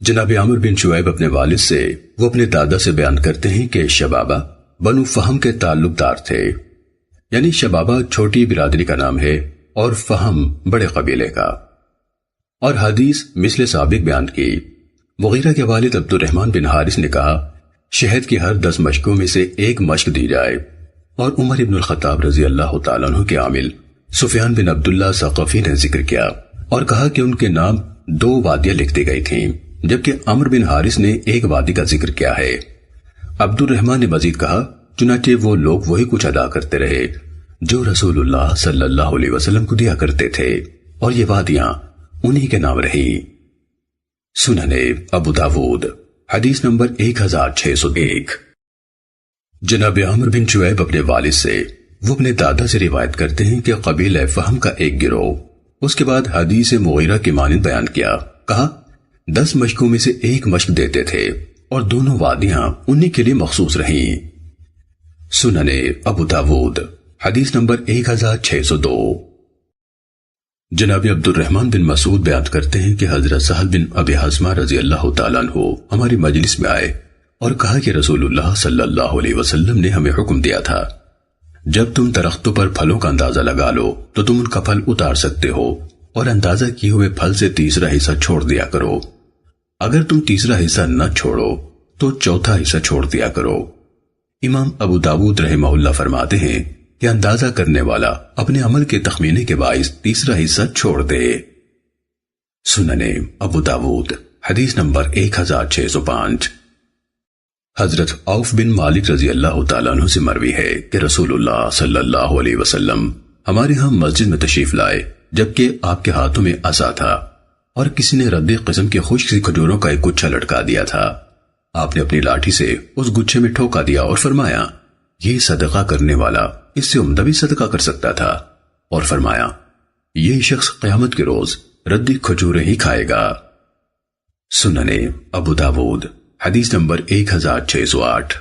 جناب عامر بن شعیب اپنے والد سے وہ اپنے دادا سے بیان کرتے ہیں کہ شبابہ بنو فہم کے تعلق دار تھے، یعنی شبابہ چھوٹی برادری کا نام ہے اور فہم بڑے قبیلے کا۔ اور حدیث مثل سابق بیان کی۔ مغیرہ کے والد عبد الرحمن بن حارث نے کہا شہد کی ہر 10 مشکوں میں سے ایک مشک دی جائے، اور عمر ابن الخطاب رضی اللہ تعالیٰ عنہ کے عامل سفیان بن عبداللہ ثقفی نے ذکر کیا اور کہا کہ ان کے نام 2 وادیاں لکھ دی گئی تھیں، جبکہ عمر بن حارث نے ایک وادی کا ذکر کیا ہے۔ عبد الرحمن نے مزید کہا چنانچہ وہ لوگ وہی کچھ ادا کرتے رہے جو رسول اللہ صلی اللہ علیہ وسلم کو دیا کرتے تھے، اور یہ وادیاں انہی کے نام رہی۔ سنن ابو داود حدیث نمبر 1601۔ جناب عامر بن شعیب اپنے والد سے وہ اپنے دادا سے روایت کرتے ہیں کہ قبیلہ فہم کا ایک گروہ، اس کے بعد حدیث مغیرہ کی مانند بیان کیا، کہا 10 مشکوں میں سے ایک مشک دیتے تھے اور دونوں وادیاں انہی کے لیے مخصوص رہیں۔ سنن ابو داود حدیث نمبر 1602۔ جناب عبد الرحمن بن مسعود بیان کرتے ہیں کہ حضرت سہل بن ابی حثمہ رضی اللہ تعالیٰ عنہ ہماری مجلس میں آئے اور کہا کہ رسول اللہ صلی اللہ علیہ وسلم نے ہمیں حکم دیا تھا جب تم درختوں پر پھلوں کا اندازہ لگا لو تو تم ان کا پھل اتار سکتے ہو، اور اندازہ کیے ہوئے پھل سے تیسرا حصہ چھوڑ دیا کرو، اگر تم تیسرا حصہ نہ چھوڑو تو چوتھا حصہ چھوڑ دیا کرو۔ امام ابو داود رحمہ اللہ فرماتے ہیں کہ اندازہ کرنے والا اپنے عمل کے تخمینے کے باعث تیسرا حصہ چھوڑ دے۔ سنن ابو داود حدیث نمبر 1605۔ حضرت عوف بن مالک رضی اللہ تعالیٰ عنہ سے مروی ہے کہ رسول اللہ صلی اللہ علیہ وسلم ہمارے ہاں مسجد میں تشریف لائے جبکہ آپ کے ہاتھوں میں عصا تھا، اور کسی نے ردی قسم کے خشک سی کھجوروں کا ایک گچھا لٹکا دیا تھا۔ آپ نے اپنی لاٹھی سے اس گچھے میں ٹھوکا دیا اور فرمایا یہ صدقہ کرنے والا اس سے عمدہ بھی صدقہ کر سکتا تھا، اور فرمایا یہ شخص قیامت کے روز ردی کھجوریں ہی کھائے گا۔ سنن ابو داود حدیث نمبر 1608۔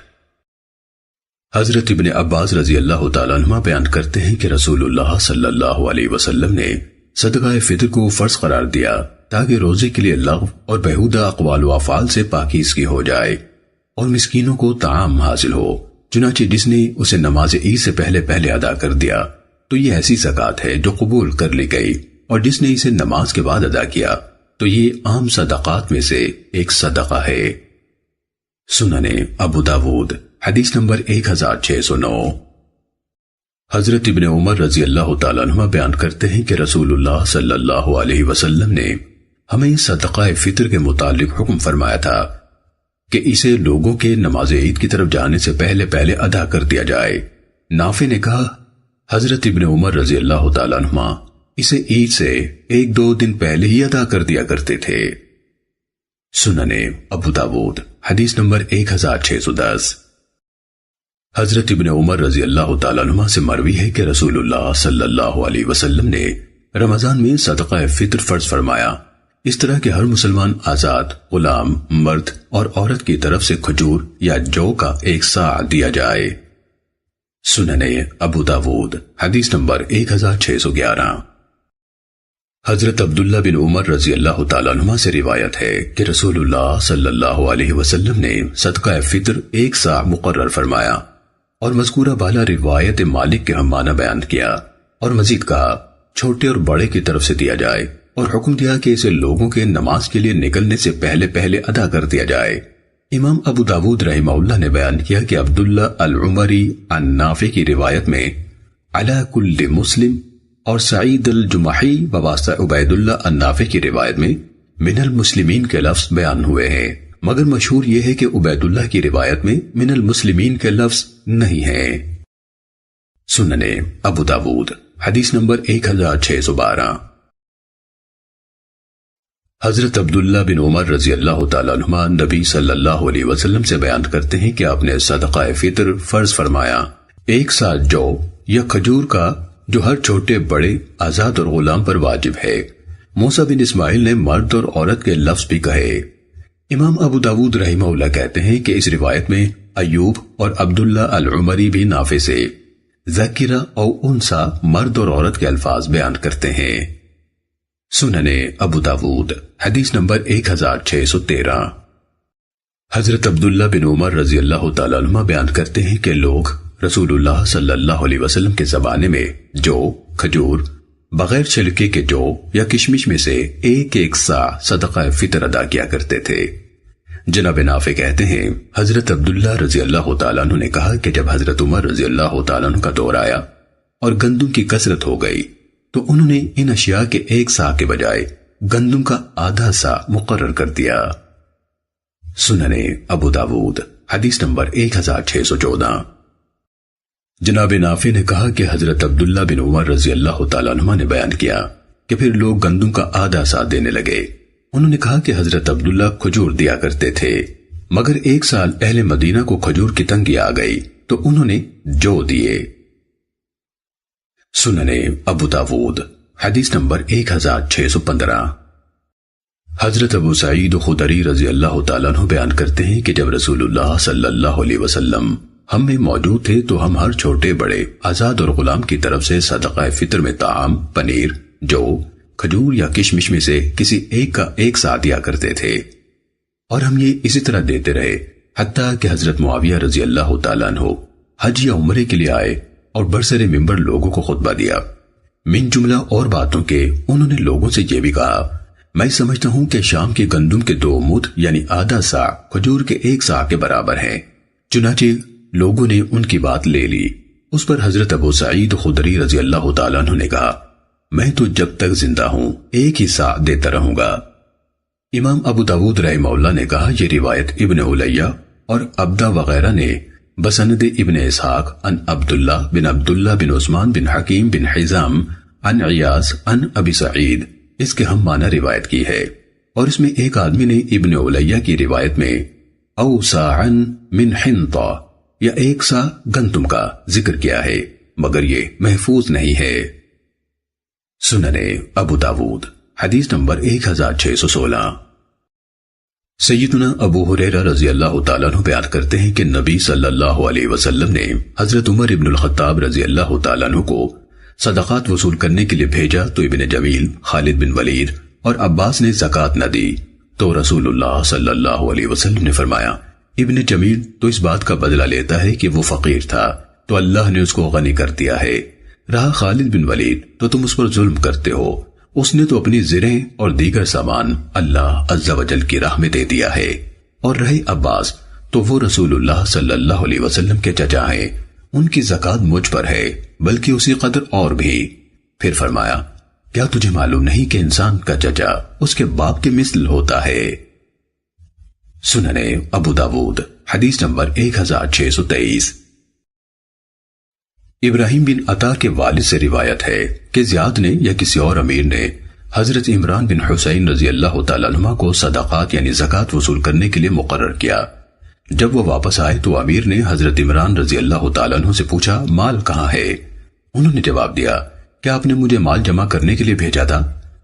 حضرت ابن عباس رضی اللہ تعالیٰ عنہ بیان کرتے ہیں کہ رسول اللہ صلی اللہ علیہ وسلم نے صدقہ فطر کو فرض قرار دیا تاکہ روزے کے لیے لغو اور بیہودہ اقوال و افعال سے پاکیزگی ہو جائے اور مسکینوں کو طعام حاصل ہو، چنانچہ جس نے اسے نماز عید سے پہلے ادا کر دیا تو یہ ایسی زکوٰۃ ہے جو قبول کر لی گئی، اور جس نے اسے نماز کے بعد ادا کیا تو یہ عام صدقات میں سے ایک صدقہ ہے۔ سنن ابو داود حدیث نمبر 1609۔ حضرت ابن عمر رضی اللہ تعالیٰ عنہ بیان کرتے ہیں کہ رسول اللہ صلی اللہ علیہ وسلم نے ہمیں صدقہ فطر کے متعلق حکم فرمایا تھا کہ اسے لوگوں کے نماز عید کی طرف جانے سے پہلے ادا کر دیا جائے۔ نافع نے کہا حضرت ابن عمر رضی اللہ تعالیٰ عنہ اسے عید سے 1-2 دن پہلے ہی ادا کر دیا کرتے تھے۔ سنن ابو داود حدیث نمبر 1610۔ حضرت ابن عمر رضی اللہ تعالیٰ عنہ سے مروی ہے کہ رسول اللہ صلی اللہ علیہ وسلم نے رمضان میں صدقہ فطر فرض فرمایا، اس طرح کہ ہر مسلمان آزاد، غلام، مرد اور عورت کی طرف سے کھجور یا جو کا 1 صاع دیا جائے۔ سنن ابو داود حدیث نمبر 1611۔ حضرت عبداللہ بن عمر رضی اللہ تعالیٰ عنہ سے روایت ہے کہ رسول اللہ صلی اللہ علیہ وسلم نے صدقہ فطر 1 صاع مقرر فرمایا، اور مذکورہ بالا روایت مالک کے ہم معنی بیان کیا، اور مزید کہا چھوٹے اور بڑے کی طرف سے دیا جائے، اور حکم دیا کہ اسے لوگوں کے نماز کے لیے نکلنے سے پہلے ادا کر دیا جائے۔ امام ابو داود رحمہ اللہ نے بیان کیا کہ عبداللہ العمری عن نافع کی روایت میں علی کل مسلم، اور سعید الجمحی بواسطہ عبید اللہ النافع کی روایت میں من المسلمین کے لفظ بیان ہوئے ہیں، مگر مشہور یہ ہے کہ عبید اللہ کی روایت میں من المسلمین کے لفظ نہیں ہیں۔ سنن ابو داود حدیث نمبر 1612۔ حضرت عبداللہ بن عمر رضی اللہ تعالیٰ عنہ نبی صلی اللہ علیہ وسلم سے بیان کرتے ہیں کہ آپ نے صدقہ فطر فرض فرمایا 1 صاع جو یا کھجور کا، جو ہر چھوٹے بڑے، آزاد اور غلام پر واجب ہے۔ موسیٰ بن اسماعیل نے مرد اور عورت کے لفظ بھی کہے۔ امام ابو داود رحمہ اللہ کہتے ہیں کہ اس روایت میں ایوب اور عبداللہ العمری بھی نافع سے ذکرہ او انسا مرد اور عورت کے الفاظ بیان کرتے ہیں۔ سننے ابو داود حدیث نمبر 1613۔ حضرت عبداللہ بن عمر رضی اللہ تعالیٰ عنہ بیان کرتے ہیں کہ لوگ رسول اللہ صلی اللہ علیہ وسلم کے زمانے میں جو، کھجور، بغیر چھلکے کے جو یا کشمش میں سے ایک سا صدقہ فطر ادا کیا کرتے تھے۔ جناب نافع کہتے ہیں حضرت عبداللہ رضی اللہ تعالیٰ عنہ نے کہا کہ جب حضرت عمر رضی اللہ تعالیٰ عنہ کا دور آیا اور گندم کی کثرت ہو گئی تو انہوں نے ان اشیاء کے 1 سا کے بجائے گندم کا آدھا سا مقرر کر دیا۔ سننے ابو داود حدیث نمبر 1614۔ جناب نافع نے کہا کہ حضرت عبداللہ بن عمر رضی اللہ تعالیٰ عنہ نے بیان کیا کہ پھر لوگ گندم کا آدھا سا دینے لگے۔ انہوں نے کہا کہ حضرت عبداللہ کھجور دیا کرتے تھے، مگر 1 سال اہل مدینہ کو کھجور کی تنگی آ گئی تو انہوں نے جو دیے۔ سننے ابو داود حدیث نمبر 1615۔ حضرت ابو سعید خدری رضی اللہ تعالیٰ عنہ بیان کرتے ہیں کہ جب رسول اللہ صلی اللہ علیہ وسلم ہم میں موجود تھے تو ہم ہر چھوٹے بڑے آزاد اور غلام کی طرف سے صدقہ فطر میں طعام، پنیر، جو، کھجور یا کشمش میں سے کسی ایک کا 1 سا دیا کرتے تھے، اور ہم یہ اسی طرح دیتے رہے حتیٰ کہ حضرت معاویہ رضی اللہ تعالیٰ عنہ حج یا عمرے کے لیے آئے اور برسر ممبر لوگوں کو خطبہ دیا۔ من جملہ اور باتوں کے انہوں نے لوگوں سے یہ بھی کہا، میں سمجھتا ہوں کہ شام کے گندم کے 2 مد یعنی آدھا سا کھجور کے 1 سا کے برابر ہیں۔ چنانچہ لوگوں نے ان کی بات لے لی۔ اس پر حضرت ابو سعید خدری رضی اللہ تعالیٰ عنہ نے کہا، میں تو جب تک زندہ ہوں 1 ہی سا دیتا رہوں گا۔ امام ابو داود رحمہ اللہ نے کہا یہ روایت ابن علیہ اور عبدہ وغیرہ نے بسند ابن اسحاق عن عبداللہ بن عثمان بن حکیم بن حزام عن عیاض عن ابی سعید اس کے ہم معنی روایت کی ہے، اور اس میں ایک آدمی نے ابن علیہ کی روایت میں او ساعن من حنطہ یا 1 سا گندم کا ذکر کیا ہے، مگر یہ محفوظ نہیں ہے۔ سننے ابو داود حدیث نمبر 1616۔ سیدنا ابو ہریرہ رضی اللہ تعالیٰ عنہ بیان کرتے ہیں کہ نبی صلی اللہ علیہ وسلم نے حضرت عمر ابن الخطاب رضی اللہ تعالیٰ عنہ کو صدقات وصول کرنے کے لیے بھیجا تو ابن جمیل، خالد بن ولید اور عباس نے زکوٰۃ نہ دی، تو رسول اللہ صلی اللہ علیہ وسلم نے فرمایا ابن جمیل تو اس بات کا بدلہ لیتا ہے کہ وہ فقیر تھا تو اللہ نے اس کو غنی کر دیا ہے، رہا خالد بن ولید تو تم اس پر ظلم کرتے ہو، اس نے تو اپنی زریں اور دیگر سامان اللہ عز و جل کی راہ میں دے دیا ہے، اور رہے عباس تو وہ رسول اللہ صلی اللہ علیہ وسلم کے چچا ہیں، ان کی زکوٰۃ مجھ پر ہے بلکہ اسی قدر اور بھی۔ پھر فرمایا کیا تجھے معلوم نہیں کہ انسان کا چچا اس کے باپ کے مثل ہوتا ہے؟ سننے ابو داود حدیث نمبر 1623۔ ابراہیم بن عطا کے والد سے روایت ہے کہ زیاد نے یا کسی اور امیر نے حضرت عمران بن حسین رضی اللہ تعالیٰ عنہ کو صدقات یعنی زکوٰۃ وصول کرنے کے لیے مقرر کیا۔ جب وہ واپس آئے تو امیر نے حضرت عمران رضی اللہ تعالیٰ عنہ سے پوچھا مال کہاں ہے؟ انہوں نے جواب دیا کیا آپ نے مجھے مال جمع کرنے کے لیے بھیجا تھا؟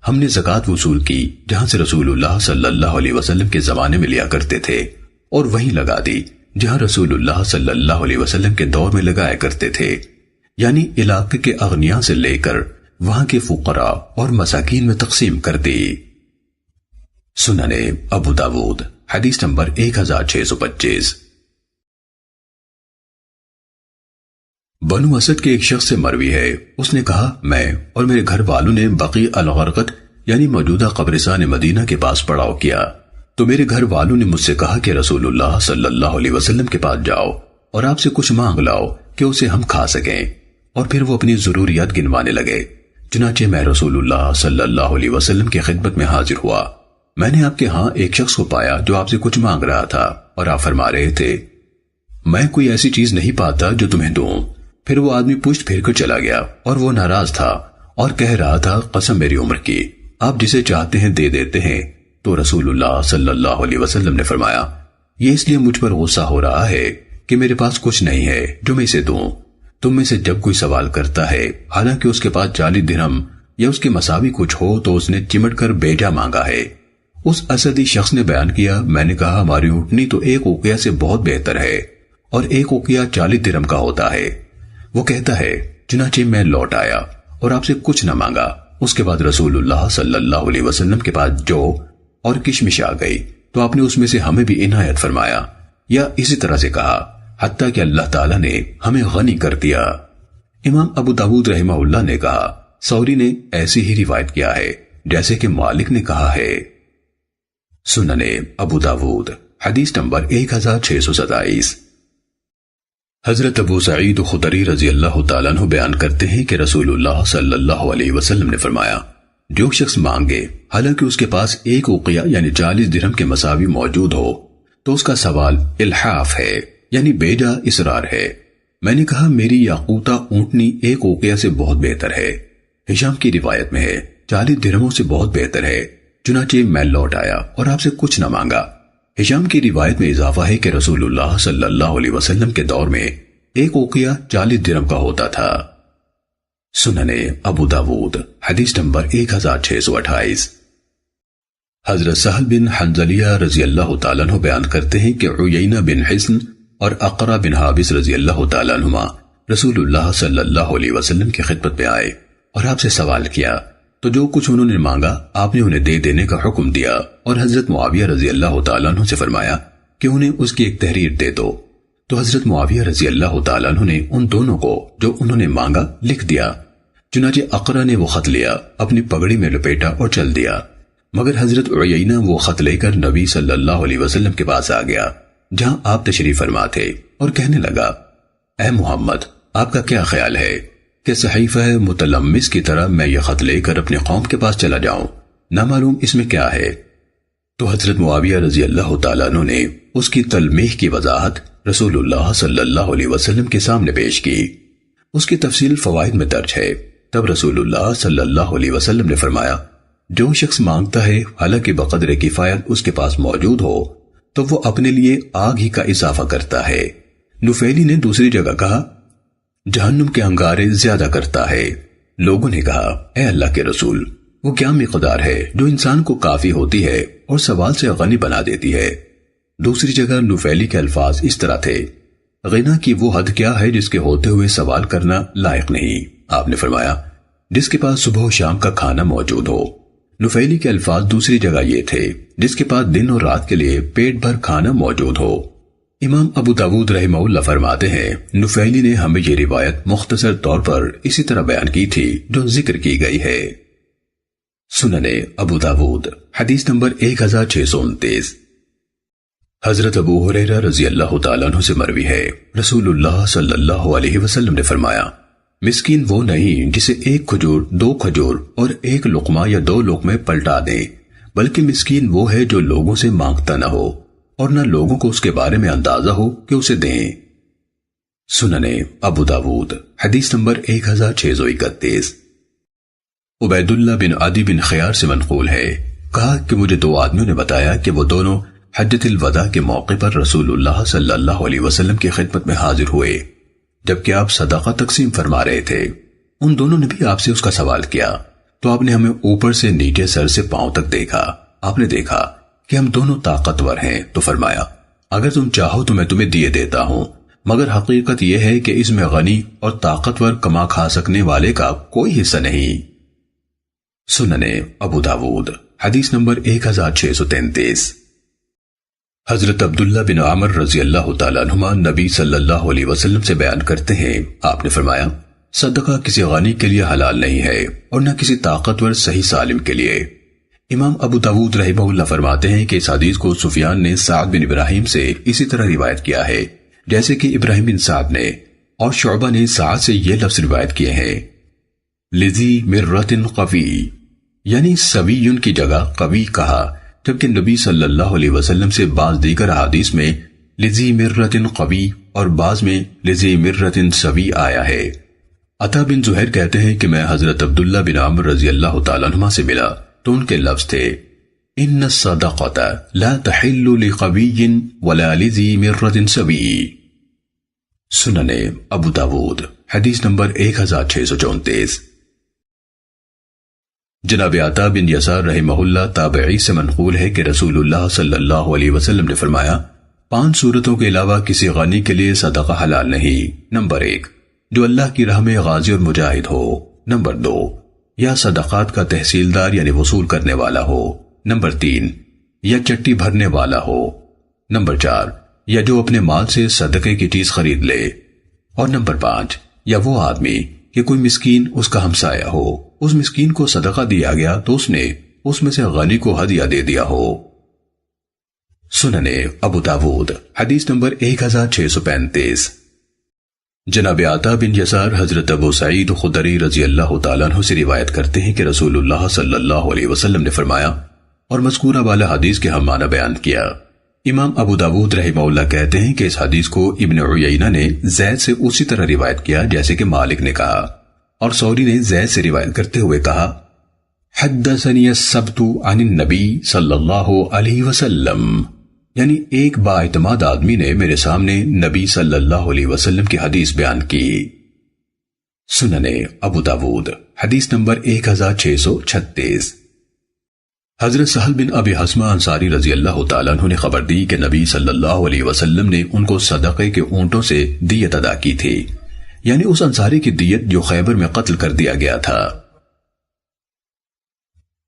ہم نے زکوٰۃ وصول کی جہاں سے رسول اللہ صلی اللہ علیہ وسلم کے زمانے میں لیا کرتے تھے، اور وہیں لگا دی جہاں رسول اللہ صلی اللہ علیہ وسلم کے دور میں لگایا کرتے تھے، یعنی علاقے کے اغنیاء سے لے کر وہاں کے فقراء اور مساکین میں تقسیم کر دی۔ سننے ابو داود حدیث نمبر 1625۔ بنو اسد کے ایک شخص سے مروی ہے، اس نے کہا میں اور میرے گھر والوں نے بقیع الغرقد یعنی موجودہ قبرستان مدینہ کے پاس پڑاؤ کیا، تو میرے گھر والوں نے مجھ سے کہا کہ رسول اللہ صلی اللہ علیہ وسلم کے پاس جاؤ اور آپ سے کچھ مانگ لاؤ کہ اسے ہم کھا سکیں، اور پھر وہ اپنی ضروریات گنوانے لگے۔ چنانچہ میں رسول اللہ صلی اللہ علیہ وسلم کی خدمت میں حاضر ہوا، میں نے آپ کے ہاں ایک شخص کو پایا جو آپ سے کچھ مانگ رہا تھا، اور آپ فرما رہے تھے میں کوئی ایسی چیز نہیں پاتا جو تمہیں دوں۔ پھر وہ آدمی پشت پھیر کر چلا گیا، اور وہ ناراض تھا اور کہہ رہا تھا قسم میری عمر کی، آپ جسے چاہتے ہیں دے دیتے ہیں۔ تو رسول اللہ صلی اللہ علیہ وسلم نے فرمایا یہ اس لیے مجھ پر غصہ ہو رہا ہے کہ میرے پاس کچھ نہیں ہے جو میں اسے دوں۔ تم میں سے جب کوئی سوال کرتا ہے حالانکہ اس کے پاس 40 درہم یا اس کے مساوی کچھ ہو تو اس نے چمٹ کر بیجا مانگا ہے۔ اس اسدی شخص نے بیان کیا میں نے کہا ہماری اونٹنی تو 1 اوقیہ سے بہت بہتر ہے، اور 1 اوقیہ 40 درہم کا ہوتا ہے۔ وہ کہتا ہے چنانچہ میں لوٹ آیا اور آپ سے کچھ نہ مانگا، اس کے بعد رسول اللہ صلی اللہ علیہ وسلم کے پاس جو اور کشمش آ گئی تو آپ نے اس میں سے ہمیں بھی عنایت فرمایا، یا اسی طرح سے کہا حتیٰ کہ اللہ تعالیٰ نے ہمیں غنی کر دیا۔ امام ابو داود رحمہ اللہ نے کہا ثوری نے ایسی ہی روایت کیا ہے جیسے کہ مالک نے کہا ہے۔ سنن ابو داود حدیث نمبر 1627۔ حضرت ابو سعید خدری رضی اللہ تعالیٰ عنہ بیان کرتے ہیں کہ رسول اللہ صلی اللہ علیہ وسلم نے فرمایا، جو شخص مانگے حالانکہ اس کے پاس ایک اوقیہ یعنی 40 درہم کے مساوی موجود ہو تو اس کا سوال الحاف ہے یعنی بیجا اصرار ہے۔ میں نے کہا میری یاقوتہ اونٹنی ایک اوقیہ سے بہت بہتر ہے۔ ہشام کی روایت میں ہے 40 درہموں سے بہت بہتر ہے، چنانچہ میں لوٹ آیا اور آپ سے کچھ نہ مانگا۔ ہشام کی روایت میں اضافہ ہے کہ رسول اللہ صلی اللہ علیہ وسلم کے دور میں ایک اوقیہ 40 درہم کا ہوتا تھا۔ سنن ابو داود حدیث نمبر 1628۔ حضرت سہل بن حنظلیہ رضی اللہ تعالیٰ عنہ بیان کرتے ہیں کہ عیینہ بن حصن اور اقرا بن حابس رضی اللہ تعالیٰ عنہما رسول اللہ صلی اللہ علیہ وسلم کی خدمت میں آئے اور آپ سے سوال کیا تو جو کچھ انہوں نے مانگا آپ نے انہیں دے دینے کا حکم دیا، اور حضرت معاویہ رضی اللہ تعالیٰ عنہ سے فرمایا کہ انہیں اس کی ایک تحریر دے دو، تو حضرت معاویہ رضی اللہ تعالیٰ عنہ نے ان دونوں کو جو انہوں نے مانگا لکھ دیا۔ چنانچہ اقرا نے وہ خط لیا، اپنی پگڑی میں لپیٹا اور چل دیا، مگر حضرت عیینہ وہ خط لے کر نبی صلی اللہ علیہ وسلم کے پاس آ گیا جہاں آپ تشریف فرما تھے، اور کہنے لگا اے محمد آپ کا کیا خیال ہے کہ صحیفہ متلمس کی طرح میں یہ خط لے کر اپنے قوم کے پاس چلا جاؤں، نہ معلوم اس میں کیا ہے؟ تو حضرت معاویہ رضی اللہ تعالیٰ عنہ نے اس کی تلمیح کی وضاحت رسول اللہ صلی اللہ علیہ وسلم کے سامنے پیش کی۔ اس کی تفصیل فوائد میں درج ہے۔ تب رسول اللہ صلی اللہ علیہ وسلم نے فرمایا، جو شخص مانگتا ہے حالانکہ بقدر کفایت اس کے پاس موجود ہو تو وہ اپنے لیے آگ ہی کا اضافہ کرتا ہے۔ نفیلی نے دوسری جگہ کہا جہنم کے انگارے زیادہ کرتا ہے۔ لوگوں نے کہا اے اللہ کے رسول، وہ کیا مقدار ہے جو انسان کو کافی ہوتی ہے اور سوال سے غنی بنا دیتی ہے؟ دوسری جگہ نفیلی کے الفاظ اس طرح تھے، غنا کی وہ حد کیا ہے جس کے ہوتے ہوئے سوال کرنا لائق نہیں؟ آپ نے فرمایا جس کے پاس صبح و شام کا کھانا موجود ہو۔ نفیلی کے الفاظ دوسری جگہ یہ تھے، جس کے پاس دن اور رات کے لیے پیٹ بھر کھانا موجود ہو۔ امام ابو داود رحمہ اللہ فرماتے ہیں نفیلی نے ہمیں یہ روایت مختصر طور پر اسی طرح بیان کی تھی جو ذکر کی گئی ہے۔ سنن ابو داود حدیث نمبر 1629۔ حضرت ابو ہریرہ رضی اللہ تعالیٰ عنہ سے مروی ہے رسول اللہ صلی اللہ علیہ وسلم نے فرمایا، مسکین وہ نہیں جسے ایک کھجور، 2 کھجور اور 1 لقمہ یا 2 لقمے پلٹا دیں، بلکہ مسکین وہ ہے جو لوگوں سے مانگتا نہ ہو اور نہ لوگوں کو اس کے بارے میں اندازہ ہو کہ اسے دیں۔ سنن ابو داود حدیث نمبر 1631۔ عبید اللہ بن عدی بن خیار سے منقول ہے، کہا کہ مجھے 2 آدمیوں نے بتایا کہ وہ دونوں حجۃ الوداع کے موقع پر رسول اللہ صلی اللہ علیہ وسلم کی خدمت میں حاضر ہوئے جبکہ آپ صدقہ تقسیم فرما رہے تھے۔ ان دونوں نے بھی آپ سے اس کا سوال کیا تو آپ نے ہمیں اوپر سے نیچے سر سے پاؤں تک دیکھا۔ آپ نے دیکھا کہ ہم دونوں طاقتور ہیں تو فرمایا اگر تم چاہو تو میں تمہیں دیے دیتا ہوں، مگر حقیقت یہ ہے کہ اس میں غنی اور طاقتور کما کھا سکنے والے کا کوئی حصہ نہیں۔ سنن ابو داود حدیث نمبر 1633۔ حضرت عبداللہ بن عمر رضی اللہ تعالیٰ عنہما نبی صلی اللہ علیہ وسلم سے بیان کرتے ہیں آپ نے فرمایا صدقہ کسی غنی کے لیے حلال نہیں ہے اور نہ کسی طاقتور صحیح سالم کے لیے۔ امام ابو داود رحمہ اللہ فرماتے ہیں کہ اس حدیث کو سفیان نے سعد بن ابراہیم سے اسی طرح روایت کیا ہے جیسے کہ ابراہیم بن سعد نے، اور شعبہ نے سعد سے یہ لفظ روایت کیے ہیں لذی مرۃ قوی، یعنی سویٌ کی جگہ قوی کہا، جبکہ نبی صلی اللہ علیہ وسلم سے بعض دیگر احادیث میں لذی مرۃ قوی اور بعض میں لذی مرۃ سوی آیا ہے۔ عطا بن زہیر کہتے ہیں کہ میں حضرت عبداللہ بن عمر رضی اللہ تعالیٰ عنہ سے ملا تو ان کے لفظ تھے ان الصدقۃ لا تحل لقوی ولا لذی مرۃ سوی۔ سنن ابو داود حدیث نمبر 1634۔ جناب عطا بن یسار رحمہ اللہ تابعی سے منقول ہے کہ رسول اللہ صلی اللہ علیہ وسلم نے فرمایا 5 صورتوں کے علاوہ کسی غنی کے لیے صدقہ حلال نہیں۔ نمبر 1 جو اللہ کی راہ میں غازی اور مجاہد ہو۔ نمبر 2 یا صدقات کا تحصیلدار یعنی وصول کرنے والا ہو۔ نمبر 3، یا چٹی بھرنے والا ہو۔ نمبر 4، یا جو اپنے مال سے صدقے کی چیز خرید لے۔ اور نمبر 5، یا وہ آدمی کہ کوئی مسکین اس کا ہمسایہ ہو، اس مسکین کو صدقہ دیا گیا تو اس نے اس میں سے غنی کو ہدیہ دے دیا ہو۔ سنن ابو داود حدیث نمبر 1635۔ جناب عطا بن یسار حضرت ابو سعید خدری رضی اللہ تعالیٰ عنہ سے روایت کرتے ہیں کہ رسول اللہ صلی اللہ علیہ وسلم نے فرمایا، اور مذکورہ والا حدیث کے ہم معنی بیان کیا۔ امام ابو داود رحمہ اللہ کہتے ہیں کہ اس حدیث کو ابن عیینہ نے زید سے اسی طرح روایت کیا جیسے کہ مالک نے کہا، اور ثوری نے زید سے روایت کرتے ہوئے کہا، حدثنی السبت عن النبی صلی اللہ علیہ وسلم، یعنی ایک بااعتماد آدمی نے میرے سامنے نبی صلی اللہ علیہ وسلم کی حدیث بیان کی۔ سنن ابو داود حدیث نمبر 1636۔ حضرت سہل بن ابی حسمہ انصاری رضی اللہ تعالیٰ عنہ نے خبر دی کہ نبی صلی اللہ علیہ وسلم نے ان کو صدقے کے اونٹوں سے دیت ادا کی تھی، یعنی اس انصاری کی دیت جو خیبر میں قتل کر دیا گیا تھا۔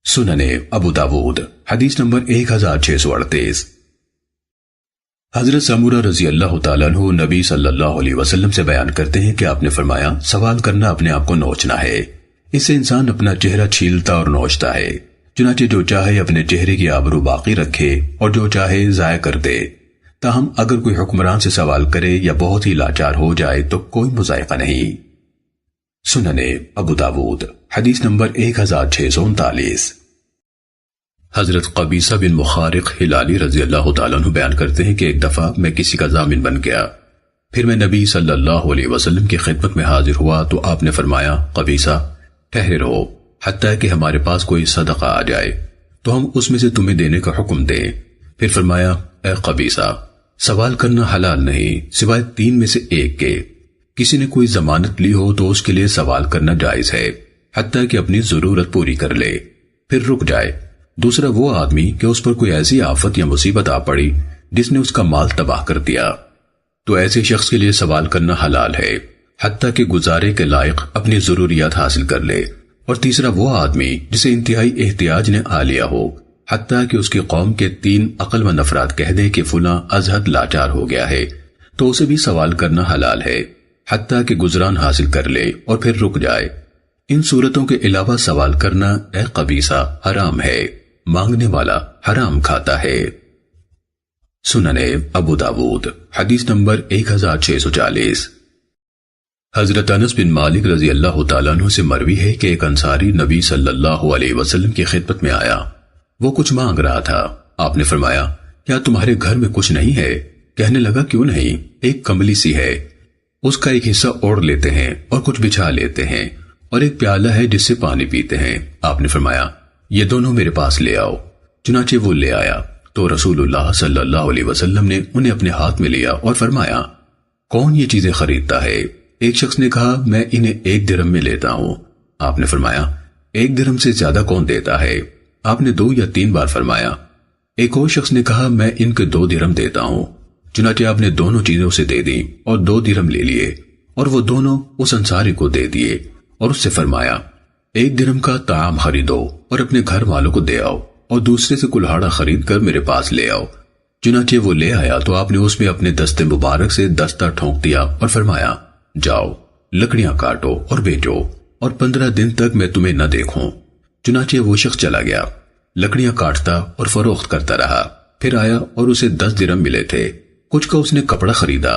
سنن ابو داود حدیث نمبر 1638۔ حضرت سمورہ رضی اللہ تعالیٰ عنہ نبی صلی اللہ علیہ وسلم سے بیان کرتے ہیں کہ آپ نے فرمایا، سوال کرنا اپنے آپ کو نوچنا ہے، اس سے انسان اپنا چہرہ چھیلتا اور نوچتا ہے، چنانچہ جو چاہے اپنے چہرے کی آبرو باقی رکھے اور جو چاہے ضائع کر دے۔ تاہم اگر کوئی حکمران سے سوال کرے یا بہت ہی لاچار ہو جائے تو کوئی مضائقہ نہیں۔ سنن ابو داود حدیث نمبر 1639۔ حضرت قبیصہ بن مخارق ہلالی رضی اللہ تعالیٰ عنہ بیان کرتے ہیں کہ ایک دفعہ میں کسی کا ضامن بن گیا، پھر میں نبی صلی اللہ علیہ وسلم کی خدمت میں حاضر ہوا تو آپ نے فرمایا، قبیصہ ٹھہرے رہو حتیٰ کہ ہمارے پاس کوئی صدقہ آ جائے تو ہم اس میں سے تمہیں دینے کا حکم دیں۔ پھر فرمایا، اے قبیصہ، سوال کرنا حلال نہیں سوائے 3 میں سے ایک کے، کسی نے کوئی ضمانت لی ہو تو اس کے لیے سوال کرنا جائز ہے حتیٰ کہ اپنی ضرورت پوری کر لے، پھر رک جائے۔ دوسرا وہ آدمی کہ اس پر کوئی ایسی آفت یا مصیبت آ پڑی جس نے اس کا مال تباہ کر دیا، تو ایسے شخص کے لیے سوال کرنا حلال ہے حتیٰ کہ گزارے کے لائق اپنی ضروریات حاصل کر لے۔ اور تیسرا وہ آدمی جسے انتہائی احتیاج نے آ لیا ہو حتیٰ کہ اس کی قوم کے 3 عقل مند افراد کہہ دے کہ فلاں از حد لاچار ہو گیا ہے، تو اسے بھی سوال کرنا حلال ہے حتیٰ کہ گزران حاصل کر لے اور پھر رک جائے۔ ان صورتوں کے علاوہ سوال کرنا اے قبیصہ حرام ہے، مانگنے والا حرام کھاتا ہے۔ سنن ابو داود حدیث نمبر 1640۔ حضرت انس بن مالک رضی اللہ تعالیٰ عنہ سے مروی ہے کہ ایک انصاری نبی صلی اللہ علیہ وسلم کی خدمت میں آیا، وہ کچھ مانگ رہا تھا۔ آپ نے فرمایا، کیا تمہارے گھر میں کچھ نہیں ہے؟ کہنے لگا، کیوں نہیں، ایک کملی سی ہے، اس کا ایک حصہ اوڑھ لیتے ہیں اور کچھ بچھا لیتے ہیں، اور ایک پیالہ ہے جس سے پانی پیتے ہیں۔ آپ نے فرمایا، یہ دونوں میرے پاس لے آؤ۔ چنانچہ وہ لے آیا تو رسول اللہ صلی اللہ علیہ وسلم نے انہیں اپنے ہاتھ میں لیا اور فرمایا، کون یہ چیزیں خریدتا ہے؟ ایک شخص نے کہا، میں انہیں 1 درہم میں لیتا ہوں۔ آپ نے فرمایا، 1 درہم سے زیادہ کون دیتا ہے؟ آپ نے 2 یا 3 بار فرمایا۔ ایک اور شخص نے کہا، میں ان کے 2 درہم دیتا ہوں۔ چنانچہ آپ نے دونوں چیزیں اسے دے دی اور 2 درہم لے لیے، اور وہ دونوں اس انصاری کو دے دیے اور اس سے فرمایا، 1 درہم کا طعام خریدو اور اپنے گھر والوں کو دے آؤ، اور دوسرے سے کلہاڑا خرید کر میرے پاس لے آؤ۔ چنانچہ وہ لے آیا تو آپ نے اس میں اپنے دست مبارک سے دستہ ٹھونک دیا اور فرمایا، جاؤ لکڑیاں کاٹو اور بیچو، اور 15 دن تک میں تمہیں نہ دیکھوں۔ چنانچہ وہ شخص چلا گیا، لکڑیاں کاٹتا اور فروخت کرتا رہا، پھر آیا اور اسے 10 درہم ملے تھے۔ کچھ کا اس نے کپڑا خریدا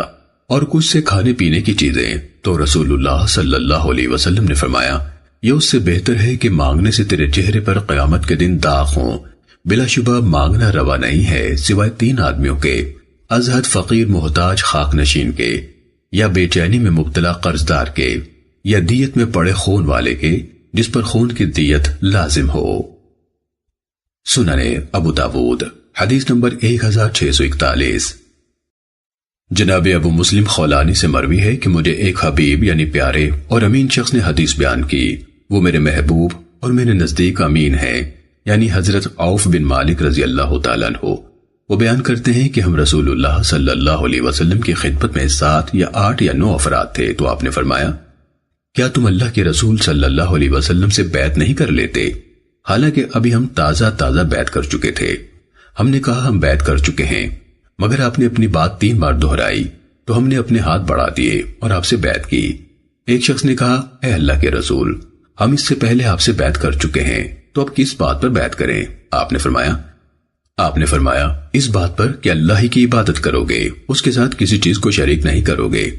اور کچھ سے کھانے پینے کی چیزیں، تو رسول اللہ صلی اللہ علیہ وسلم نے فرمایا، یہ اس سے بہتر ہے کہ مانگنے سے تیرے چہرے پر قیامت کے دن داغ ہوں۔ بلا شبہ مانگنا روا نہیں ہے سوائے 3 آدمیوں کے، از حد فقیر محتاج خاک نشین کے، یا بے چینی میں مبتلا قرضدار کے، یا دیت میں پڑے خون والے کے جس پر خون کی دیت لازم ہو۔ سنن ابو داود حدیث نمبر 1641۔ جناب ابو مسلم خولانی سے مروی ہے کہ مجھے ایک حبیب یعنی پیارے اور امین شخص نے حدیث بیان کی، وہ میرے محبوب اور میرے نزدیک امین ہیں، یعنی حضرت عوف بن مالک رضی اللہ تعالیٰ عنہ۔ وہ بیان کرتے ہیں کہ ہم رسول اللہ صلی اللہ علیہ وسلم کی خدمت میں 7 یا 8 یا 9 افراد تھے، تو آپ نے فرمایا، کیا تم اللہ کے رسول صلی اللہ علیہ وسلم سے بیعت نہیں کر لیتے؟ حالانکہ ابھی ہم تازہ بیعت کر چکے تھے۔ ہم نے کہا ہم بیعت کر چکے ہیں، مگر آپ نے اپنی بات 3 بار دہرائی تو ہم نے اپنے ہاتھ بڑھا دیے اور آپ سے بیعت کی۔ ایک شخص نے کہا، اے اللہ کے رسول، ہم اس سے پہلے آپ سے بیعت کر چکے ہیں، تو اب کس بات پر بیعت کریں؟ آپ نے فرمایا اس بات پر کہ اللہ ہی کی عبادت کرو گے، اس کے ساتھ کسی چیز کو شریک نہیں کرو گے،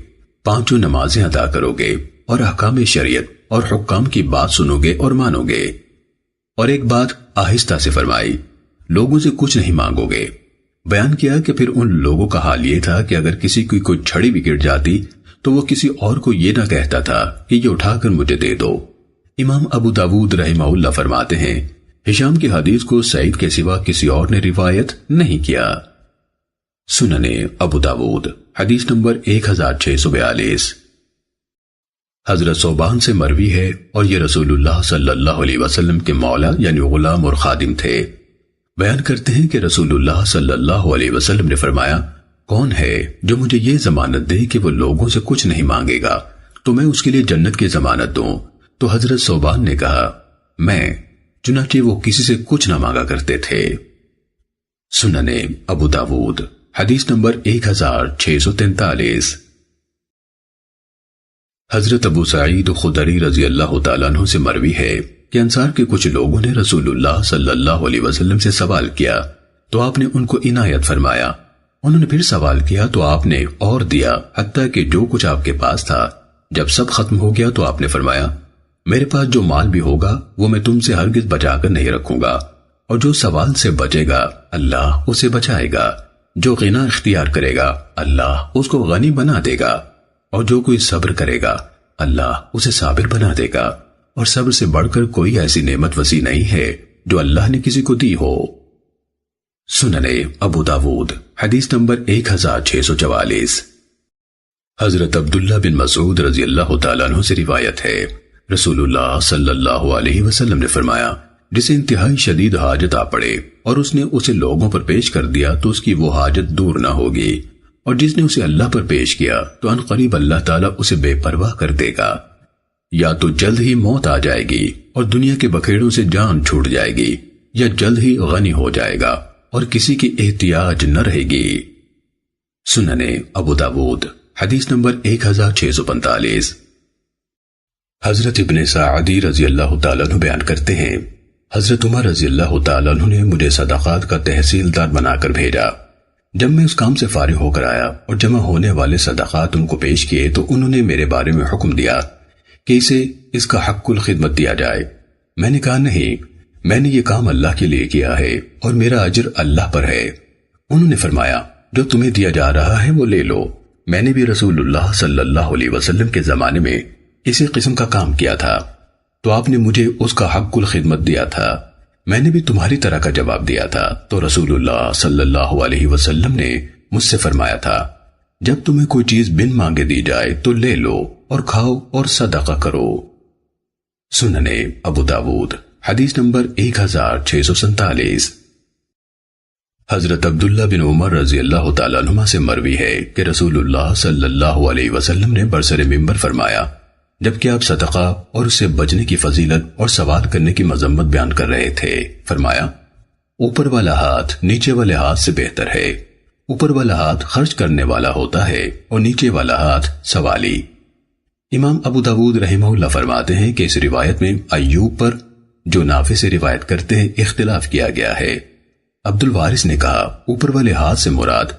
5 نمازیں ادا کرو گے اور احکام شریعت اور حکام کی بات سنو گے اور مانو گے۔ اور ایک بات آہستہ سے فرمائی، لوگوں سے کچھ نہیں مانگو گے۔ بیان کیا کہ پھر ان لوگوں کا حال یہ تھا کہ اگر کسی کی کوئی چھڑی بھی گر جاتی تو وہ کسی اور کو یہ نہ کہتا تھا کہ یہ اٹھا کر مجھے دے دو۔ امام ابو داود رحمہ اللہ فرماتے ہیں، ہشام کی حدیث کو سعید کے سوا کسی اور نے روایت نہیں کیا۔ سنن ابو داود حدیث نمبر 1642۔ حضرت ثوبان سے مروی ہے اور یہ رسول اللہ صلی اللہ علیہ وسلم کے مولا یعنی غلام اور خادم تھے۔ بیان کرتے ہیں کہ رسول اللہ صلی اللہ علیہ وسلم نے فرمایا، کون ہے جو مجھے یہ ضمانت دے کہ وہ لوگوں سے کچھ نہیں مانگے گا تو میں اس کے لیے جنت کی ضمانت دوں؟ تو حضرت ثوبان نے کہا، میں۔ چنانچہ وہ کسی سے کچھ نہ مانگا کرتے تھے۔ سنن ابو داود حدیث نمبر 1643۔ حضرت ابو سعید خدری رضی اللہ تعالیٰ عنہ سے مروی ہے کہ انصار کے کچھ لوگوں نے رسول اللہ صلی اللہ علیہ وسلم سے سوال کیا تو آپ نے ان کو عنایت فرمایا۔ انہوں نے پھر سوال کیا تو آپ نے اور دیا، حتیٰ کہ جو کچھ آپ کے پاس تھا جب سب ختم ہو گیا تو آپ نے فرمایا، میرے پاس جو مال بھی ہوگا وہ میں تم سے ہرگز بچا کر نہیں رکھوں گا، اور جو سوال سے بچے گا اللہ اسے بچائے گا، جو غنا اختیار کرے گا اللہ اس کو غنی بنا دے گا، اور جو کوئی صبر کرے گا اللہ اسے صابر بنا دے گا، اور صبر سے بڑھ کر کوئی ایسی نعمت وسیع نہیں ہے جو اللہ نے کسی کو دی ہو۔ سنن ابو داود حدیث نمبر 1644۔ حضرت عبداللہ بن مسعود رضی اللہ تعالیٰ عنہ سے روایت ہے، رسول اللہ صلی اللہ علیہ وسلم نے فرمایا، جسے انتہائی شدید حاجت آ پڑے اور اس نے اسے لوگوں پر پیش کر دیا تو اس کی وہ حاجت دور نہ ہوگی، اور جس نے اسے اللہ پر پیش کیا تو ان قریب اللہ تعالیٰ اسے بے پرواہ کر دے گا۔ یا تو جلد ہی موت آ جائے گی اور دنیا کے بکھیڑوں سے جان چھوٹ جائے گی، یا جلد ہی غنی ہو جائے گا اور کسی کی احتیاج نہ رہے گی۔ سنن ابو داود حدیث نمبر 1645۔ حضرت ابن سعدی رضی اللہ تعالیٰ عنہ بیان کرتے ہیں، حضرت عمر رضی اللہ تعالیٰ عنہ نے مجھے صدقات کا تحصیلدار بنا کر بھیجا۔ جب میں اس کام سے فارغ ہو کر آیا اور جمع ہونے والے صدقات ان کو پیش کیے تو انہوں نے میرے بارے میں حکم دیا کہ اسے اس کا حق الخدمت دیا جائے۔ میں نے کہا، نہیں، میں نے یہ کام اللہ کے لیے کیا ہے اور میرا اجر اللہ پر ہے۔ انہوں نے فرمایا، جو تمہیں دیا جا رہا ہے وہ لے لو۔ میں نے بھی رسول اللہ صلی اللہ علیہ وسلم کے زمانے میں اسی قسم کا کام کیا تھا تو آپ نے مجھے اس کا حق الخدمت دیا تھا۔ میں نے بھی تمہاری طرح کا جواب دیا تھا تو رسول اللہ صلی اللہ علیہ وسلم نے مجھ سے فرمایا تھا، جب تمہیں کوئی چیز بن مانگے دی جائے تو لے لو اور کھاؤ اور صدقہ کرو۔ سنن ابو داود حدیث نمبر 1647۔ حضرت عبداللہ بن عمر رضی اللہ تعالیٰ عنہما سے مروی ہے کہ رسول اللہ صلی اللہ علیہ وسلم نے برسر منبر فرمایا، جبکہ آپ صدقہ اور اس سے بچنے کی فضیلت اور سوال کرنے کی مذمت بیان کر رہے تھے، فرمایا، اوپر والا ہاتھ نیچے والے ہاتھ سے بہتر ہے۔ اوپر والا ہاتھ خرچ کرنے والا ہوتا ہے اور نیچے والا ہاتھ سوالی۔ امام ابو داود رحمہ اللہ فرماتے ہیں کہ اس روایت میں ایوب پر جو نافع سے روایت کرتے ہیں اختلاف کیا گیا ہے۔ عبد الوارث نے کہا، اوپر والے ہاتھ سے مراد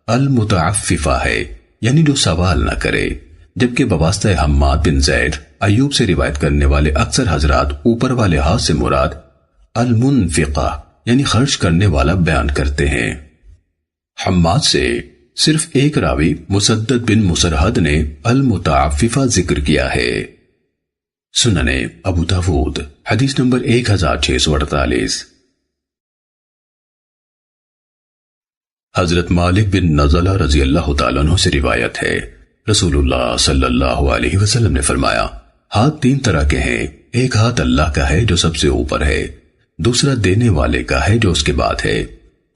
المتعففہ ہے، یعنی جو سوال نہ کرے، جبکہ بواسطہ حماد بن زید ایوب سے روایت کرنے والے اکثر حضرات اوپر والے ہاتھ سے مراد المنفقہ یعنی خرچ کرنے والا بیان کرتے ہیں۔ حماد سے صرف ایک راوی مسدد بن مسرحد نے المتعففہ ذکر کیا ہے۔ سنن ابو داود حدیث نمبر 1648۔ حضرت مالک بن نزلہ رضی اللہ تعالیٰ عنہ سے روایت ہے، رسول اللہ صلی اللہ علیہ وسلم نے فرمایا، ہاتھ 3 طرح کے ہیں، ایک ہاتھ اللہ کا ہے جو سب سے اوپر ہے، دوسرا دینے والے کا ہے جو اس کے بعد ہے،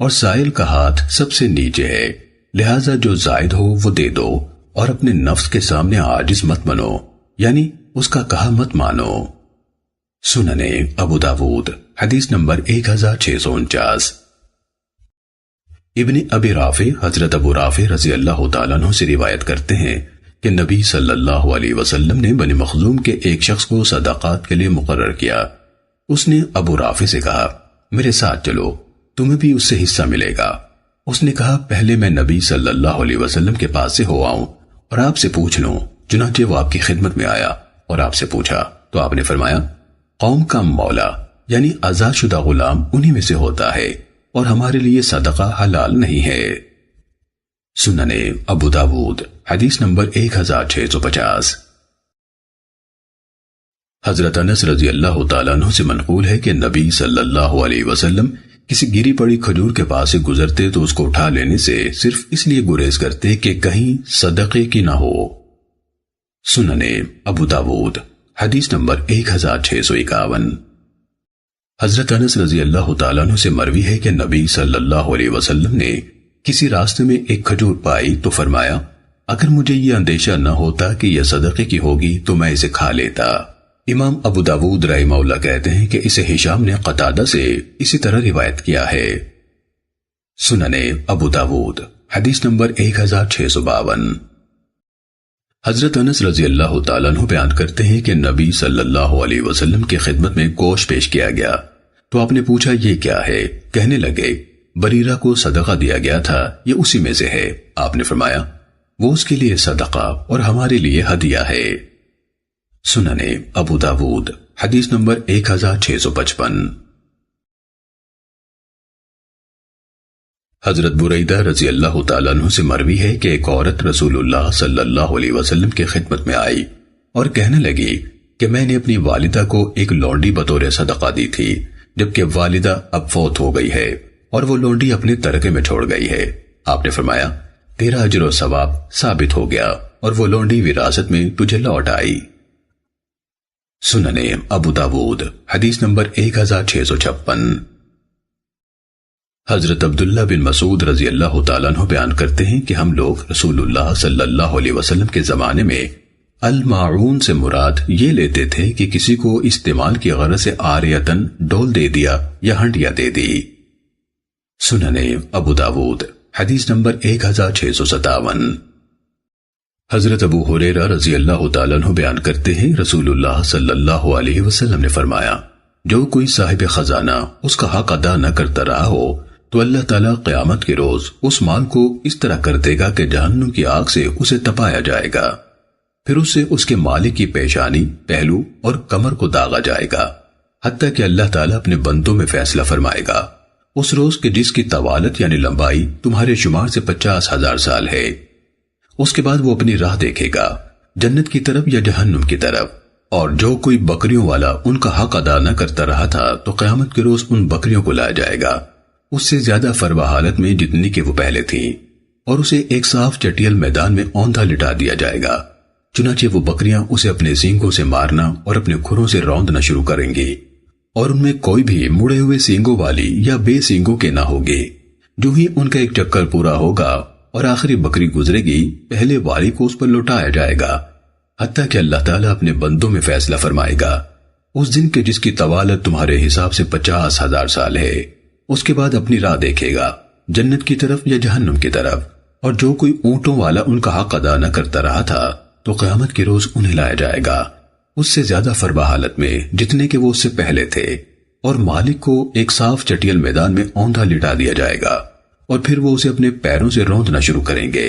اور سائل کا ہاتھ سب سے نیچے ہے، لہٰذا جو زائد ہو وہ دے دو اور اپنے نفس کے سامنے عاجز مت بنو، یعنی اس کا کہا مت مانو۔ سننے ابو داود حدیث نمبر 1649۔ ابن ابی رافع حضرت ابو رافع رضی اللہ تعالیٰ عنہ سے روایت کرتے ہیں کہ نبی صلی اللہ علیہ وسلم نے بنی مخزوم کے ایک شخص کو صدقات کے لیے مقرر کیا۔ اس نے ابو رافع سے کہا میرے ساتھ چلو، تمہیں بھی اس سے حصہ ملے گا۔ اس نے کہا پہلے میں نبی صلی اللہ علیہ وسلم کے پاس سے ہو آؤں اور آپ سے پوچھ لوں۔ چنانچہ وہ آپ کی خدمت میں آیا اور آپ سے پوچھا تو آپ نے فرمایا قوم کا مولا یعنی آزاد شدہ غلام انہی میں سے ہوتا ہے اور ہمارے لیے صدقہ حلال نہیں ہے۔ سننے ابو داود حدیث نمبر 1650۔ حضرت انس رضی اللہ تعالیٰ عنہ سے منقول ہے کہ نبی صلی اللہ علیہ وسلم کسی گری پڑی کھجور کے پاس سے گزرتے تو اس کو اٹھا لینے سے صرف اس لیے گریز کرتے کہ کہیں صدقے کی نہ ہو۔ سننے ابو داود حدیث نمبر 1651۔ حضرت انس رضی اللہ تعالیٰ عنہ سے مروی ہے کہ نبی صلی اللہ علیہ وسلم نے کسی راستے میں ایک کھجور پائی تو فرمایا اگر مجھے یہ اندیشہ نہ ہوتا کہ یہ صدقے کی ہوگی تو میں اسے کھا لیتا۔ امام ابو داود رحمہ اللہ کہتے ہیں کہ اسے ہشام نے قتادہ سے اسی طرح روایت کیا ہے۔ سننے ابو داود حدیث نمبر 1652۔ حضرت انس رضی اللہ تعالیٰ عنہ بیان کرتے ہیں کہ نبی صلی اللہ علیہ وسلم کی خدمت میں گوشت پیش کیا گیا تو آپ نے پوچھا یہ کیا ہے؟ کہنے لگے بریرہ کو صدقہ دیا گیا تھا، یہ اسی میں سے ہے۔ آپ نے فرمایا وہ اس کے لیے صدقہ اور ہمارے لیے ہدیہ ہے۔ سننے ابو داود حدیث نمبر 1655۔ حضرت بریدہ رضی اللہ تعالیٰ عنہ سے مروی ہے کہ ایک عورت رسول اللہ صلی اللہ علیہ وسلم کی خدمت میں آئی اور کہنے لگی کہ میں نے اپنی والدہ کو ایک لونڈی بطور صدقہ دی تھی، جبکہ والدہ اب فوت ہو گئی ہے اور وہ لونڈی اپنے ترکے میں چھوڑ گئی ہے۔ آپ نے فرمایا تیرا اجر و ثواب ثابت ہو گیا اور وہ لونڈی وراثت میں تجھے لوٹ آئی۔ سننے ابو داود حدیث نمبر 1656۔ حضرت عبداللہ بن مسعود رضی اللہ تعالیٰ عنہ بیان کرتے ہیں کہ ہم لوگ رسول اللہ صلی اللہ علیہ وسلم کے زمانے میں الماعون سے مراد یہ لیتے تھے کہ کسی کو استعمال کی غرض سے عاریتن ڈول دے دیا یا ہنڈیا دے دی۔ سننے ابو داود حدیث نمبر 1657۔ حضرت ابو ہریرہ رضی اللہ تعالیٰ عنہ بیان کرتے ہیں رسول اللہ صلی اللہ علیہ وسلم نے فرمایا جو کوئی صاحب خزانہ اس کا حق ادا نہ کرتا رہا ہو تو اللہ تعالیٰ قیامت کے روز اس مال کو اس طرح کر دے گا کہ جہنم کی آگ سے اسے تپایا جائے گا، پھر اس سے اس کے مالک کی پیشانی، پہلو اور کمر کو داغا جائے گا، حتیٰ کہ اللہ تعالیٰ اپنے بندوں میں فیصلہ فرمائے گا اس روز کہ جس کی طوالت یعنی لمبائی تمہارے شمار سے 50,000 سال ہے۔ اس کے بعد وہ اپنی راہ دیکھے گا جنت کی طرف یا جہنم کی طرف، اور جو کوئی بکریوں والا ان کا حق ادا نہ کرتا رہا تھا تو قیامت کے روز ان بکریوں کو لایا جائے گا اس سے زیادہ فربہ حالت میں جتنی کہ وہ پہلے تھیں، اور اسے ایک صاف چٹیل میدان میں اوندھا لٹا دیا جائے گا، چنانچہ وہ بکریاں اسے اپنے سینگوں سے مارنا اور اپنے کھروں سے روندنا شروع کریں گی، اور ان میں کوئی بھی مڑے ہوئے سینگوں والی یا بے سینگوں کے نہ ہوگے۔ جو ہی ان کا ایک چکر پورا ہوگا اور آخری بکری گزرے گی پہلے والی کو اس پر لوٹایا جائے گا، حتیٰ کہ اللہ تعالیٰ اپنے بندوں میں فیصلہ فرمائے گا اس دن کے جس کی طوالت تمہارے حساب سے 50,000 سال ہے۔ اس کے بعد اپنی راہ دیکھے گا جنت کی طرف یا جہنم کی طرف، اور جو کوئی اونٹوں والا ان کا حق ادا نہ کرتا رہا تھا تو قیامت کے روز انہیں لایا جائے گا اس سے زیادہ فربہ حالت میں جتنے کہ وہ اس سے پہلے تھے، اور مالک کو ایک صاف چٹیل میدان میں اوندھا لٹا دیا جائے گا، اور پھر وہ اسے اپنے پیروں سے روندنا شروع کریں گے۔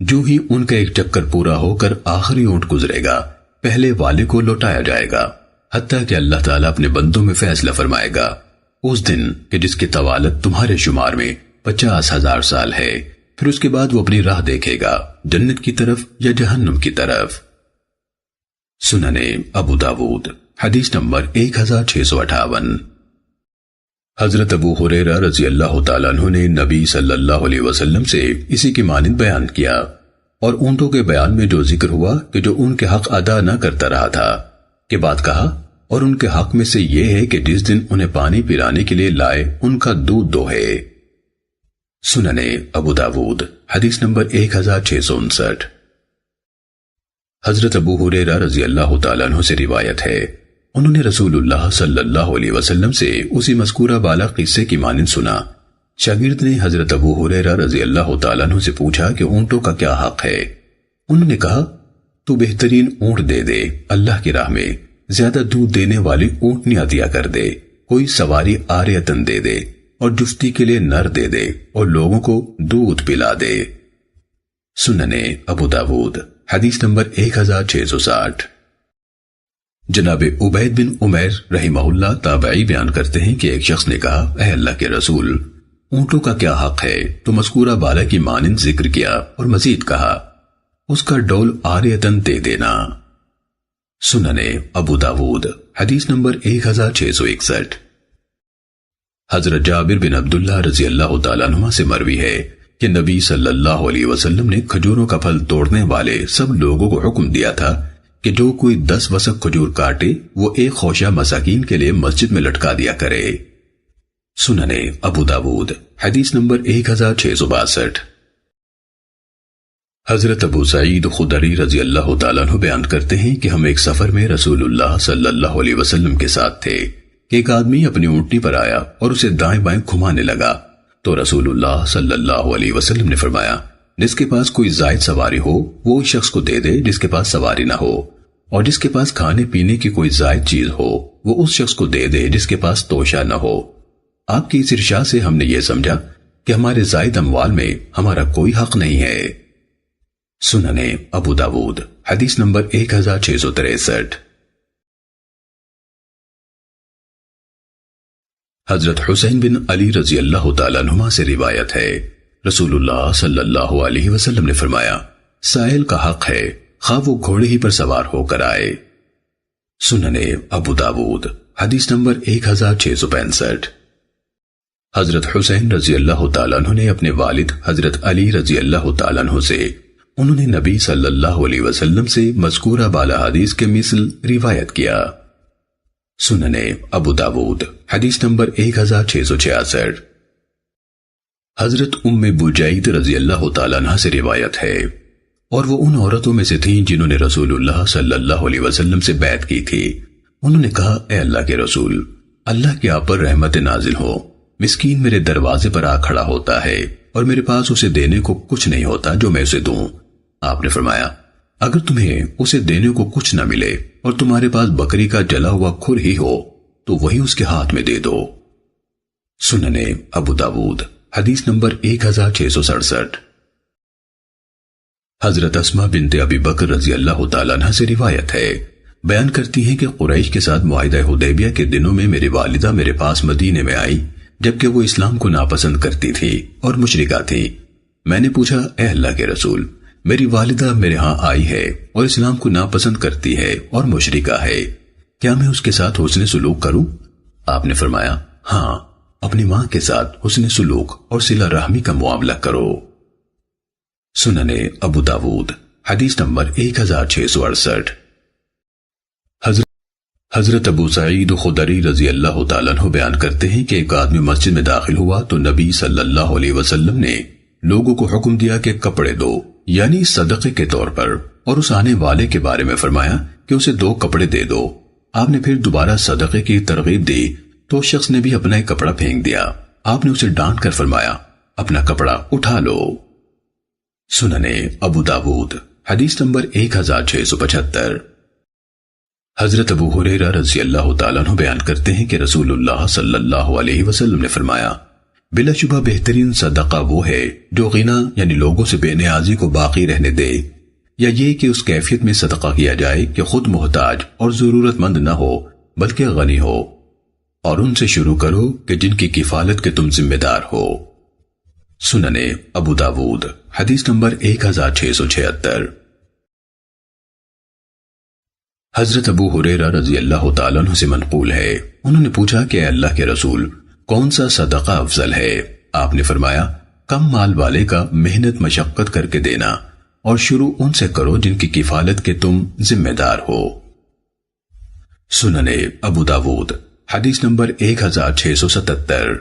جو ہی ان کا ایک چکر پورا ہو کر آخری اونٹ گزرے گا پہلے والے کو لوٹایا جائے گا، حتیٰ کہ اللہ تعالیٰ اپنے بندوں میں فیصلہ فرمائے گا اس دن کہ جس کی طوالت تمہارے شمار میں 50,000 سال ہے، پھر اس کے بعد وہ اپنی راہ دیکھے گا جنت کی طرف یا جہنم کی طرف۔ سننے ابو داود حدیث نمبر 1658۔ حضرت ابو ہریرہ رضی اللہ تعالیٰ عنہ نے نبی صلی اللہ علیہ وسلم سے اسی کی مانند بیان کیا، اور اونٹوں کے بیان میں جو ذکر ہوا کہ جو ان کے حق ادا نہ کرتا رہا تھا کے بعد کہا، اور ان کے حق میں سے یہ ہے کہ جس دن انہیں پانی پلانے کے لیے لائے ان کا دودھ دوہے۔ سننے ابو داود حدیث نمبر 1659۔ حضرت ابو ہریرہ رضی اللہ تعالیٰ عنہ سے روایت ہے، انہوں نے رسول اللہ صلی اللہ علیہ وسلم سے اسی مذکورہ بالا قصے کی مانند سنا۔ شاگرد نے حضرت ابو ہریرہ رضی اللہ تعالیٰ عنہ سے پوچھا کہ اونٹوں کا کیا حق ہے؟ انہوں نے کہا، تو بہترین اونٹ دے دے، اللہ کی راہ میں زیادہ دودھ دینے والی اونٹنیاں دیا کر دے، کوئی سواری عاریتن دے دے اور جفتی کے لیے نر دے دے اور لوگوں کو دودھ پلا دے۔ سننے ابو داود حدیث نمبر 1660۔ جناب عبید بن عمیر رحمہ اللہ تابعی بیان کرتے ہیں کہ ایک شخص نے کہا، اے اللہ کے رسول، اونٹوں کا کیا حق ہے؟ تو مذکورہ بالا کی مانند ذکر کیا اور مزید کہا، اس کا ڈول عاریتن دے دینا۔ سننے ابو داود حدیث نمبر 1661۔ حضرت جابر بن عبداللہ رضی اللہ تعالیٰ عنہ سے مروی ہے کہ نبی صلی اللہ علیہ وسلم نے کھجوروں کا پھل توڑنے والے سب لوگوں کو حکم دیا تھا کہ جو کوئی 10 وسق کھجور کاٹے وہ ایک خوشہ مساکین کے لیے مسجد میں لٹکا دیا کرے۔ سننے ابو داود حدیث نمبر 1662۔ حضرت ابو سعید خدری رضی اللہ تعالیٰ عنہ بیان کرتے ہیں کہ ہم ایک سفر میں رسول اللہ صلی اللہ علیہ وسلم کے ساتھ تھے کہ ایک آدمی اپنی اونٹنی پر آیا اور اسے دائیں بائیں گھمانے لگا، تو رسول اللہ صلی اللہ علیہ وسلم نے فرمایا، جس کے پاس کوئی زائد سواری ہو وہ اس شخص کو دے دے جس کے پاس سواری نہ ہو، اور جس کے پاس کھانے پینے کی کوئی زائد چیز ہو وہ اس شخص کو دے دے جس کے پاس توشہ نہ ہو۔ آپ کی اس ارشاد سے ہم نے یہ سمجھا کہ ہمارے زائد اموال میں ہمارا کوئی حق نہیں ہے۔ سننے ابو داود حدیث نمبر 1663۔ حضرت حسین بن علی رضی اللہ تعالیٰ عنہما سے روایت ہے، رسول اللہ صلی اللہ علیہ وسلم نے فرمایا، سائل کا حق ہے خواہ وہ گھوڑے ہی پر سوار ہو کر آئے۔ سننے ابو داود حدیث نمبر 1665۔ حضرت حسین رضی اللہ تعالیٰ عنہ نے اپنے والد حضرت علی رضی اللہ تعالیٰ عنہ سے انہوں نے نبی صلی اللہ علیہ وسلم سے مذکورہ بالا حدیث کے مثل روایت کیا۔ سننے ابو داود حدیث نمبر 1666۔ حضرت ام بجید رضی اللہ تعالیٰ عنہ سے روایت ہے، اور وہ ان عورتوں میں سے تھیں جنہوں نے رسول اللہ صلی اللہ علیہ وسلم سے بیعت کی تھی۔ انہوں نے کہا، اے اللہ کے رسول، اللہ کے آپ پر رحمت نازل ہو، مسکین میرے دروازے پر آ کھڑا ہوتا ہے اور میرے پاس اسے دینے کو کچھ نہیں ہوتا جو میں اسے دوں۔ آپ نے فرمایا، اگر تمہیں اسے دینے کو کچھ نہ ملے اور تمہارے پاس بکری کا جلا ہوا کھر ہی ہو تو وہی اس کے ہاتھ میں دے دو۔ سننے ابو داود حدیث نمبر 1667۔ حضرت اسماء بنت ابی بکر رضی اللہ تعالیٰ عنہ سے روایت ہے، بیان کرتی ہیں کہ قریش کے ساتھ معاہدہ حدیبیہ کے دنوں میں میری والدہ میرے پاس مدینے میں آئی جبکہ وہ اسلام کو ناپسند کرتی تھی اور مشرکہ تھی۔ میں نے پوچھا، اے اللہ کے رسول، میری والدہ میرے ہاں آئی ہے اور اسلام کو ناپسند کرتی ہے اور مشرکہ ہے، کیا میں اس کے ساتھ حسن سلوک کروں؟ آپ نے فرمایا، ہاں، اپنی ماں کے ساتھ حسن سلوک اور صلہ رحمی کا معاملہ کرو۔ سننے ابو داود حدیث نمبر 1668۔ حضرت ابو سعید خدری رضی اللہ تعالیٰ عنہ بیان کرتے ہیں کہ ایک آدمی مسجد میں داخل ہوا تو نبی صلی اللہ علیہ وسلم نے لوگوں کو حکم دیا کہ کپڑے دو، یعنی صدقے کے طور پر، اور اس آنے والے کے بارے میں فرمایا کہ اسے 2 کپڑے دے دو۔ آپ نے پھر دوبارہ صدقے کی ترغیب دی تو اس شخص نے بھی اپنا ایک کپڑا پھینک دیا۔ آپ نے اسے ڈانٹ کر فرمایا، اپنا کپڑا اٹھا لو۔ سننے ابو داود حدیث نمبر 1675۔ حضرت ابو ہریرہ رضی اللہ تعالیٰ عنہ بیان کرتے ہیں کہ رسول اللہ صلی اللہ علیہ وسلم نے فرمایا، بلا شبہ بہترین صدقہ وہ ہے جو غنا یعنی لوگوں سے بے نیازی کو باقی رہنے دے، یا یہ کہ اس کیفیت میں صدقہ کیا جائے کہ خود محتاج اور ضرورت مند نہ ہو بلکہ غنی ہو، اور ان سے شروع کرو کہ جن کی کفالت کے تم ذمہ دار ہو۔ سننے ابو داود حدیث نمبر 1676۔ حضرت ابو ہریرہ رضی اللہ تعالیٰ عنہ سے منقول ہے، انہوں نے پوچھا کہ اے اللہ کے رسول، کون سا صدقہ افضل ہے؟ آپ نے فرمایا، کم مال والے کا محنت مشقت کر کے دینا، اور شروع ان سے کرو جن کی کفالت کے تم ذمہ دار ہو۔ سننے ابو داود حدیث نمبر 1677۔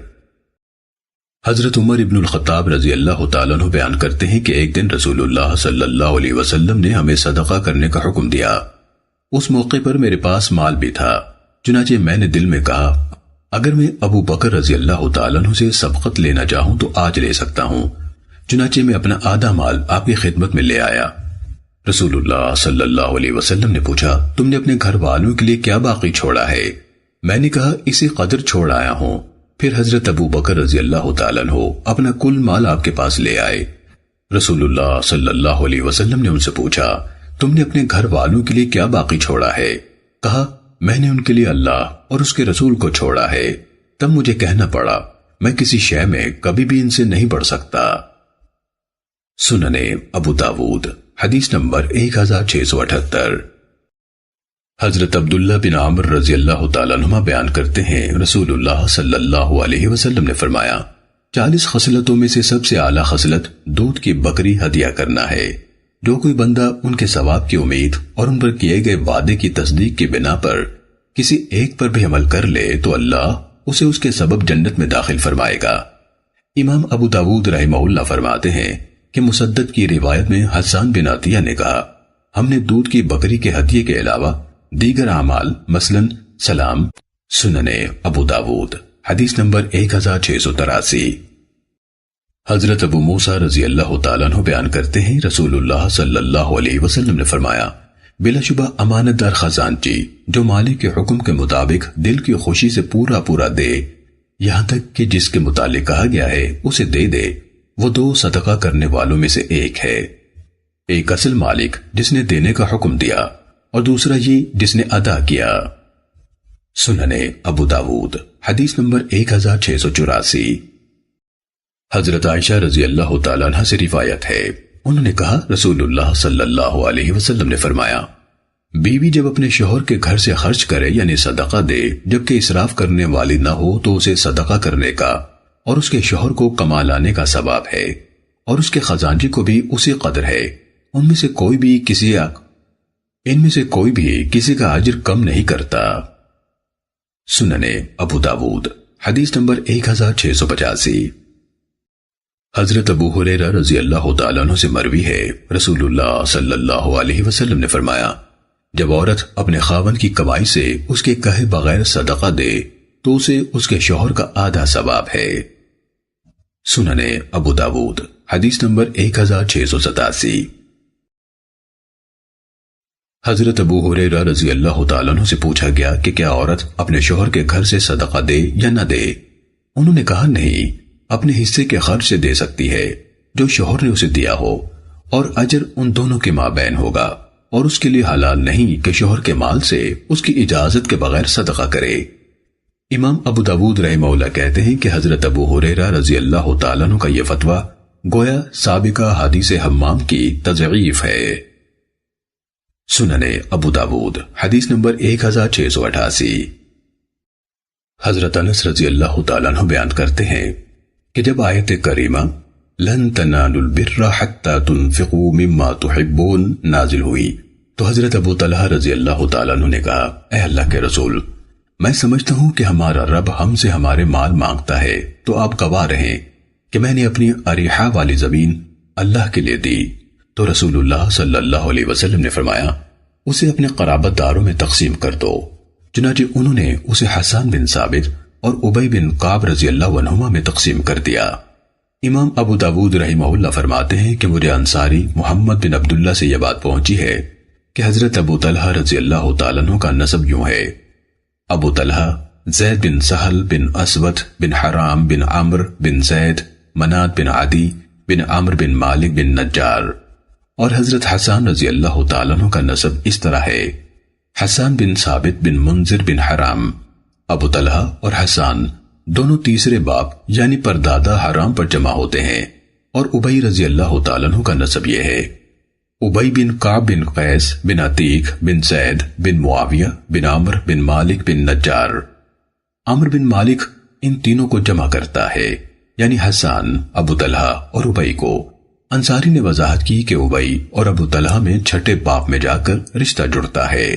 حضرت عمر ابن الخطاب رضی اللہ تعالیٰ عنہ بیان کرتے ہیں کہ ایک دن رسول اللہ صلی اللہ علیہ وسلم نے ہمیں صدقہ کرنے کا حکم دیا۔ اس موقع پر میرے پاس مال بھی تھا، چنانچہ میں نے دل میں کہا اگر میں ابو بکر رضی اللہ تعالیٰ عنہ سے سبقت لینا چاہوں تو آج لے سکتا ہوں۔ چنانچہ میں اپنا آدھا مال آپ کی خدمت میں لے آیا۔ رسول اللہ صلی اللہ علیہ وسلم نے پوچھا تم نے اپنے گھر والوں کے لیے کیا باقی چھوڑا ہے؟ میں نے کہا اسی قدر چھوڑ آیا ہوں۔ پھر حضرت ابو بکر رضی اللہ تعالیٰ عنہ اپنا کل مال آپ کے پاس لے آئے۔ رسول اللہ صلی اللہ علیہ وسلم نے ان سے پوچھا تم نے اپنے گھر والوں کے لیے کیا باقی چھوڑا ہے؟ کہا میں نے ان کے لیے اللہ اور اس کے رسول کو چھوڑا ہے۔ تب مجھے کہنا پڑا میں کسی شے میں کبھی بھی ان سے نہیں بڑھ سکتا۔ سننے ابو داود حدیث نمبر 1678۔ حضرت عبداللہ بن عامر رضی اللہ تعالیٰ عنہ بیان کرتے ہیں رسول اللہ صلی اللہ علیہ وسلم نے فرمایا 40 خصلتوں میں سے سب سے اعلیٰ خصلت دودھ کی بکری ہدیہ کرنا ہے۔ جو کوئی بندہ ان کے ثواب کی امید اور ان پر کیے گئے وعدے کی تصدیق کی بنا پر کسی ایک پر بھی عمل کر لے تو اللہ اسے اس کے سبب جنت میں داخل فرمائے گا۔ امام ابو داود رحمہ اللہ فرماتے ہیں کہ مسدد کی روایت میں حسان بن عطیہ نے کہا ہم نے دودھ کی بکری کے ہدیے کے علاوہ دیگر اعمال مثلا سلام۔ سننے ابو داود حدیث نمبر 1683۔ حضرت ابو موسیٰ رضی اللہ تعالیٰ عنہ بیان کرتے ہیں رسول اللہ صلی اللہ علیہ وسلم نے فرمایا بلا شبہ امانت دار خزانچی جو مالک کے حکم کے مطابق دل کی خوشی سے پورا پورا دے یہاں تک کہ جس کے متعلق کہا گیا ہے اسے دے دے، وہ 2 صدقہ کرنے والوں میں سے ایک ہے، ایک اصل مالک جس نے دینے کا حکم دیا اور دوسرا یہ جس نے ادا کیا۔ سننے ابو داود حدیث نمبر 1684۔ حضرت عائشہ رضی اللہ تعالیٰ عنہ سے روایت ہے انہوں نے کہا رسول اللہ صلی اللہ علیہ وسلم نے فرمایا بیوی جب اپنے شوہر کے گھر سے خرچ کرے یعنی صدقہ دے جبکہ اسراف کرنے والی نہ ہو تو اسے صدقہ کرنے کا اور اس کے شوہر کو کما لانے کا ثواب ہے اور اس کے خزانچی کو بھی اسی قدر ہے۔ ان میں سے کوئی بھی کسی کا اجر کم نہیں کرتا۔ سننے ابو داود حدیث نمبر 1685۔ حضرت ابو ہریرہ رضی اللہ تعالیٰ عنہ سے مروی ہے رسول اللہ صلی اللہ علیہ وسلم نے فرمایا جب عورت اپنے خاوند کی کمائی سے اس کے کہے بغیر صدقہ دے تو اسے اس کے شوہر کا آدھا ثواب ہے۔ سننے ابو داود حدیث نمبر 1687۔ حضرت ابو ہریرہ رضی اللہ تعالیٰ عنہ سے پوچھا گیا کہ کیا عورت اپنے شوہر کے گھر سے صدقہ دے یا نہ دے؟ انہوں نے کہا نہیں، اپنے حصے کے خرچ سے دے سکتی ہے جو شوہر نے اسے دیا ہو، اور اجر ان دونوں کے مابین ہوگا، اور اس کے لیے حلال نہیں کہ شوہر کے مال سے اس کی اجازت کے بغیر صدقہ کرے۔ امام ابو داود رحمہ اللہ کہتے ہیں کہ حضرت ابو ہریرہ رضی اللہ تعالیٰ عنہ کا یہ فتویٰ گویا سابقہ حدیث حمام کی تضعیف ہے۔ سننے ابو داود حدیث نمبر 1688۔ حضرت انس رضی اللہ تعالیٰ عنہ بیان کرتے ہیں کہ جب آیت کریمہ لن تنالوا البر حتى تنفقوا مما تحبون نازل ہوئی تو حضرت ابو طلحہ رضی اللہ تعالیٰ عنہ نے کہا اے اللہ کے رسول، میں سمجھتا ہوں کہ ہمارا رب ہم سے ہمارے مال مانگتا ہے، تو آپ گواہ رہیں کہ میں نے اپنی اریحا والی زمین اللہ کے لیے دی۔ تو رسول اللہ صلی اللہ علیہ وسلم نے فرمایا اسے اپنے قرابت داروں میں تقسیم کر دو۔ چنانچہ انہوں نے اسے حسان بن ثابت اور ابی بن کعب رضی اللہ عنہما میں تقسیم کر دیا۔ امام ابو داود رحمہ اللہ فرماتے ہیں کہ مجھے انصاری محمد بن عبداللہ سے یہ بات پہنچی ہے کہ حضرت ابو طلحہ رضی اللہ تعالیٰ عنہ کا نسب یوں ہے ابو طلحہ زید بن سہل بن اسود بن حرام بن عمر بن زید منات بن عدی بن عمر بن مالک بن نجار، اور حضرت حسان رضی اللہ تعالیٰ عنہ کا نسب اس طرح ہے حسان بن ثابت بن منذر بن حرام۔ ابو طلحہ اور حسان دونوں تیسرے باپ یعنی پردادا حرام پر جمع ہوتے ہیں، اور ابی رضی اللہ تعالیٰ عنہ کا نسب یہ ہے ابی بن کعب بن قیس بن عتیق بن زید بن معاویہ بن عمر بن مالک بن نجار۔ عمر بن مالک ان تینوں کو جمع کرتا ہے یعنی حسان، ابو طلحہ اور ابی کو۔ انصاری نے وضاحت کی کہ ابی اور ابو طلحہ میں چھٹے باپ میں جا کر رشتہ جڑتا ہے۔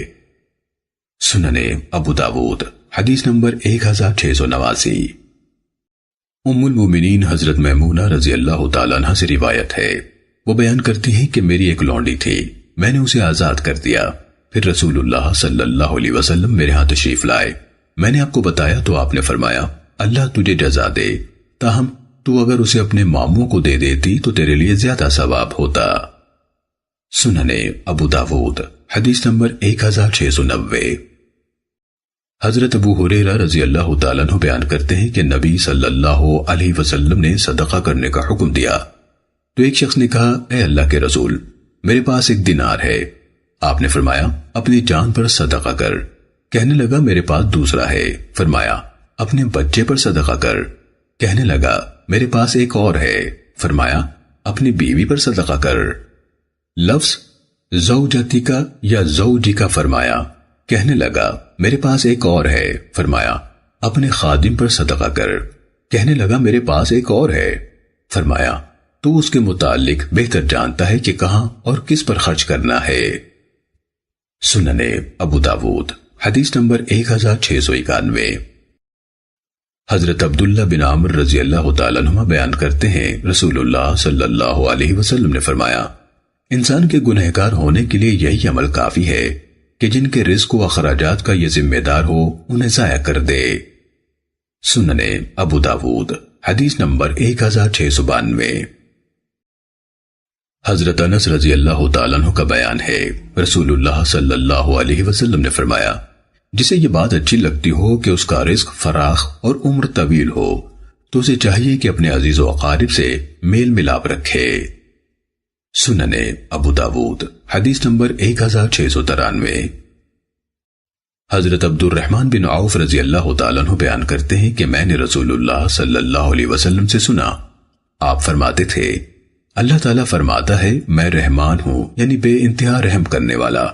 سننے ابو داود حدیث نمبر 1689۔ ام المومنین حضرت میمونہ رضی اللہ تعالیٰ عنہ سے روایت ہے، وہ بیان کرتی ہیں کہ میری ایک لونڈی تھی، میں نے اسے آزاد کر دیا، پھر رسول اللہ صلی اللہ علیہ وسلم میرے ہاں تشریف لائے، میں نے آپ کو بتایا تو آپ نے فرمایا اللہ تجھے جزا دے، تاہم تو اگر اسے اپنے ماموں کو دے دیتی تو تیرے لیے زیادہ ثواب ہوتا۔ سنن ابو داود حدیث نمبر 1690۔ حضرت ابو ہریرہ رضی اللہ تعالیٰ عنہ بیان کرتے ہیں کہ نبی صلی اللہ علیہ وسلم نے صدقہ کرنے کا حکم دیا تو ایک شخص نے کہا اے اللہ کے رسول، میرے پاس 1 دینار ہے۔ آپ نے فرمایا اپنی جان پر صدقہ کر۔ کہنے لگا میرے پاس دوسرا ہے۔ فرمایا اپنے بچے پر صدقہ کر۔ کہنے لگا میرے پاس ایک اور ہے۔ فرمایا اپنی بیوی پر صدقہ کر۔ لفظ زوجتی کا یا زوجی کا فرمایا۔ کہنے لگا میرے پاس ایک اور ہے۔ فرمایا اپنے خادم پر صدقہ کر۔ کہنے لگا میرے پاس ایک اور ہے۔ فرمایا تو اس کے متعلق بہتر جانتا ہے کہ کہاں اور کس پر خرچ کرنا ہے۔ سنن ابو داود حدیث نمبر 1691۔ حضرت عبداللہ بن عمر رضی اللہ تعالیٰ عنہ بیان کرتے ہیں رسول اللہ صلی اللہ علیہ وسلم نے فرمایا انسان کے گنہگار ہونے کے لیے یہی عمل کافی ہے کہ جن کے رزق و اخراجات کا یہ ذمہ دار ہو انہیں ضائع کر دے۔ سنن ابو داود حدیث نمبر 1692۔ حضرت انس رضی اللہ تعالیٰ عنہ کا بیان ہے رسول اللہ صلی اللہ علیہ وسلم نے فرمایا جسے یہ بات اچھی لگتی ہو کہ اس کا رزق فراخ اور عمر طویل ہو تو اسے چاہیے کہ اپنے عزیز و اقارب سے میل ملاپ رکھے۔ سنن ابو داود حدیث نمبر 1693۔ حضرت عبد الرحمن بن عوف رضی اللہ تعالیٰ عنہ بیان کرتے ہیں کہ میں نے رسول اللہ صلی اللہ علیہ وسلم سے سنا، آپ فرماتے تھے اللہ تعالیٰ فرماتا ہے میں رحمان ہوں، یعنی بے انتہا رحم کرنے والا،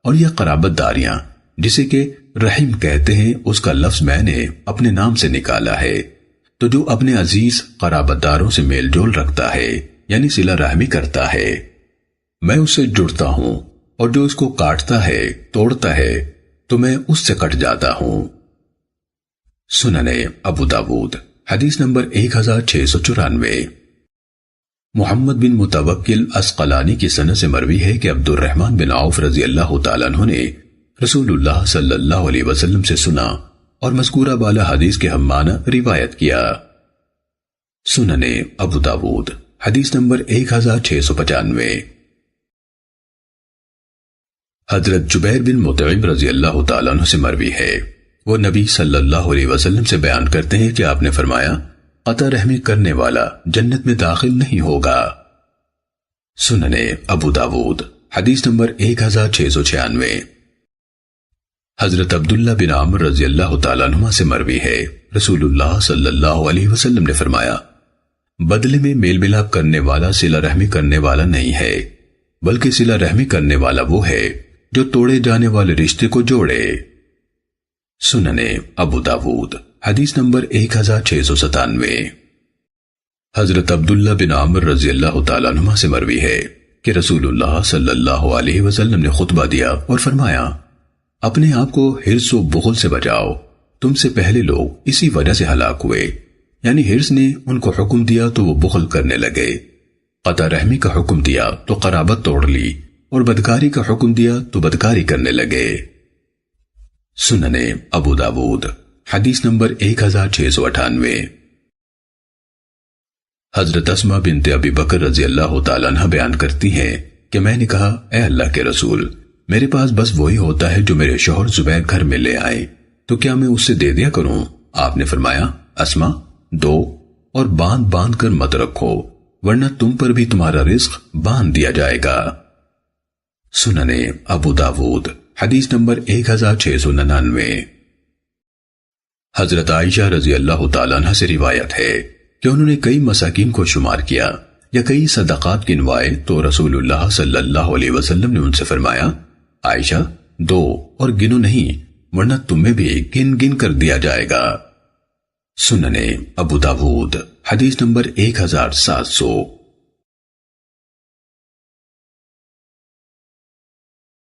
اور یہ قرابت داریاں جسے کہ رحم کہتے ہیں اس کا لفظ میں نے اپنے نام سے نکالا ہے، تو جو اپنے عزیز قرابت داروں سے میل جول رکھتا ہے یعنی صلہ رحمی کرتا ہے میں اس سے جڑتا ہوں، اور جو اس کو کاٹتا ہے توڑتا ہے تو میں اس سے کٹ جاتا ہوں۔ سنن ابو داود حدیث نمبر 1694۔ محمد بن متوکل اسقلانی کی سند سے مروی ہے کہ عبد الرحمن بن عوف رضی اللہ تعالیٰ عنہ نے رسول اللہ صلی اللہ علیہ وسلم سے سنا اور مذکورہ بالا حدیث کے ہم معنی روایت کیا۔ سنن ابو داود حدیث نمبر 1695۔ حضرت جبیر بن مطعم رضی اللہ تعالیٰ عنہ سے مروی ہے، وہ نبی صلی اللہ علیہ وسلم سے بیان کرتے ہیں کہ آپ نے فرمایا قطع رحمی کرنے والا جنت میں داخل نہیں ہوگا۔ سنن ابو داود حدیث نمبر 1696۔ حضرت عبداللہ بن عمر رضی اللہ تعالیٰ عنہ سے مروی ہے رسول اللہ صلی اللہ علیہ وسلم نے فرمایا بدلے میں میل ملاپ کرنے والا صلہ رحمی کرنے والا نہیں ہے، بلکہ صلہ رحمی کرنے والا وہ ہے جو توڑے جانے والے رشتے کو جوڑے۔ سنن ابو داود حدیث نمبر 1697۔ حضرت عبداللہ بن عمر رضی اللہ تعالیٰ عنہ سے مروی ہے کہ رسول اللہ صلی اللہ علیہ وسلم نے خطبہ دیا اور فرمایا اپنے آپ کو حرص و بخل سے بچاؤ، تم سے پہلے لوگ اسی وجہ سے ہلاک ہوئے، یعنی حرص نے ان کو حکم دیا تو وہ بخل کرنے لگے، قطع رحمی کا حکم دیا تو قرابت توڑ لی، اور بدکاری کا حکم دیا تو بدکاری کرنے لگے۔ سنن ابو داود حدیث نمبر 1698۔ حضرت اسماء بنت ابی بکر رضی اللہ تعالیٰ عنہ بیان کرتی ہیں کہ میں نے کہا اے اللہ کے رسول، میرے پاس بس وہی ہوتا ہے جو میرے شوہر زبیر گھر میں لے آئے، تو کیا میں اس سے دے دیا کروں؟ آپ نے فرمایا اسماء دو، اور باندھ باندھ کر مت رکھو، ورنہ تم پر بھی تمہارا رزق باندھ دیا جائے گا۔ سنن ابو داود حدیث نمبر 1699۔ حضرت عائشہ رضی اللہ تعالیٰ عنہ سے روایت ہے کہ انہوں نے کئی مساکین کو شمار کیا یا کئی صدقات گنوائے تو رسول اللہ صلی اللہ علیہ وسلم نے ان سے فرمایا عائشہ دو اور گنو نہیں، ورنہ تمہیں بھی گن گن کر دیا جائے گا۔ سنن ابو داود حدیث نمبر 1700۔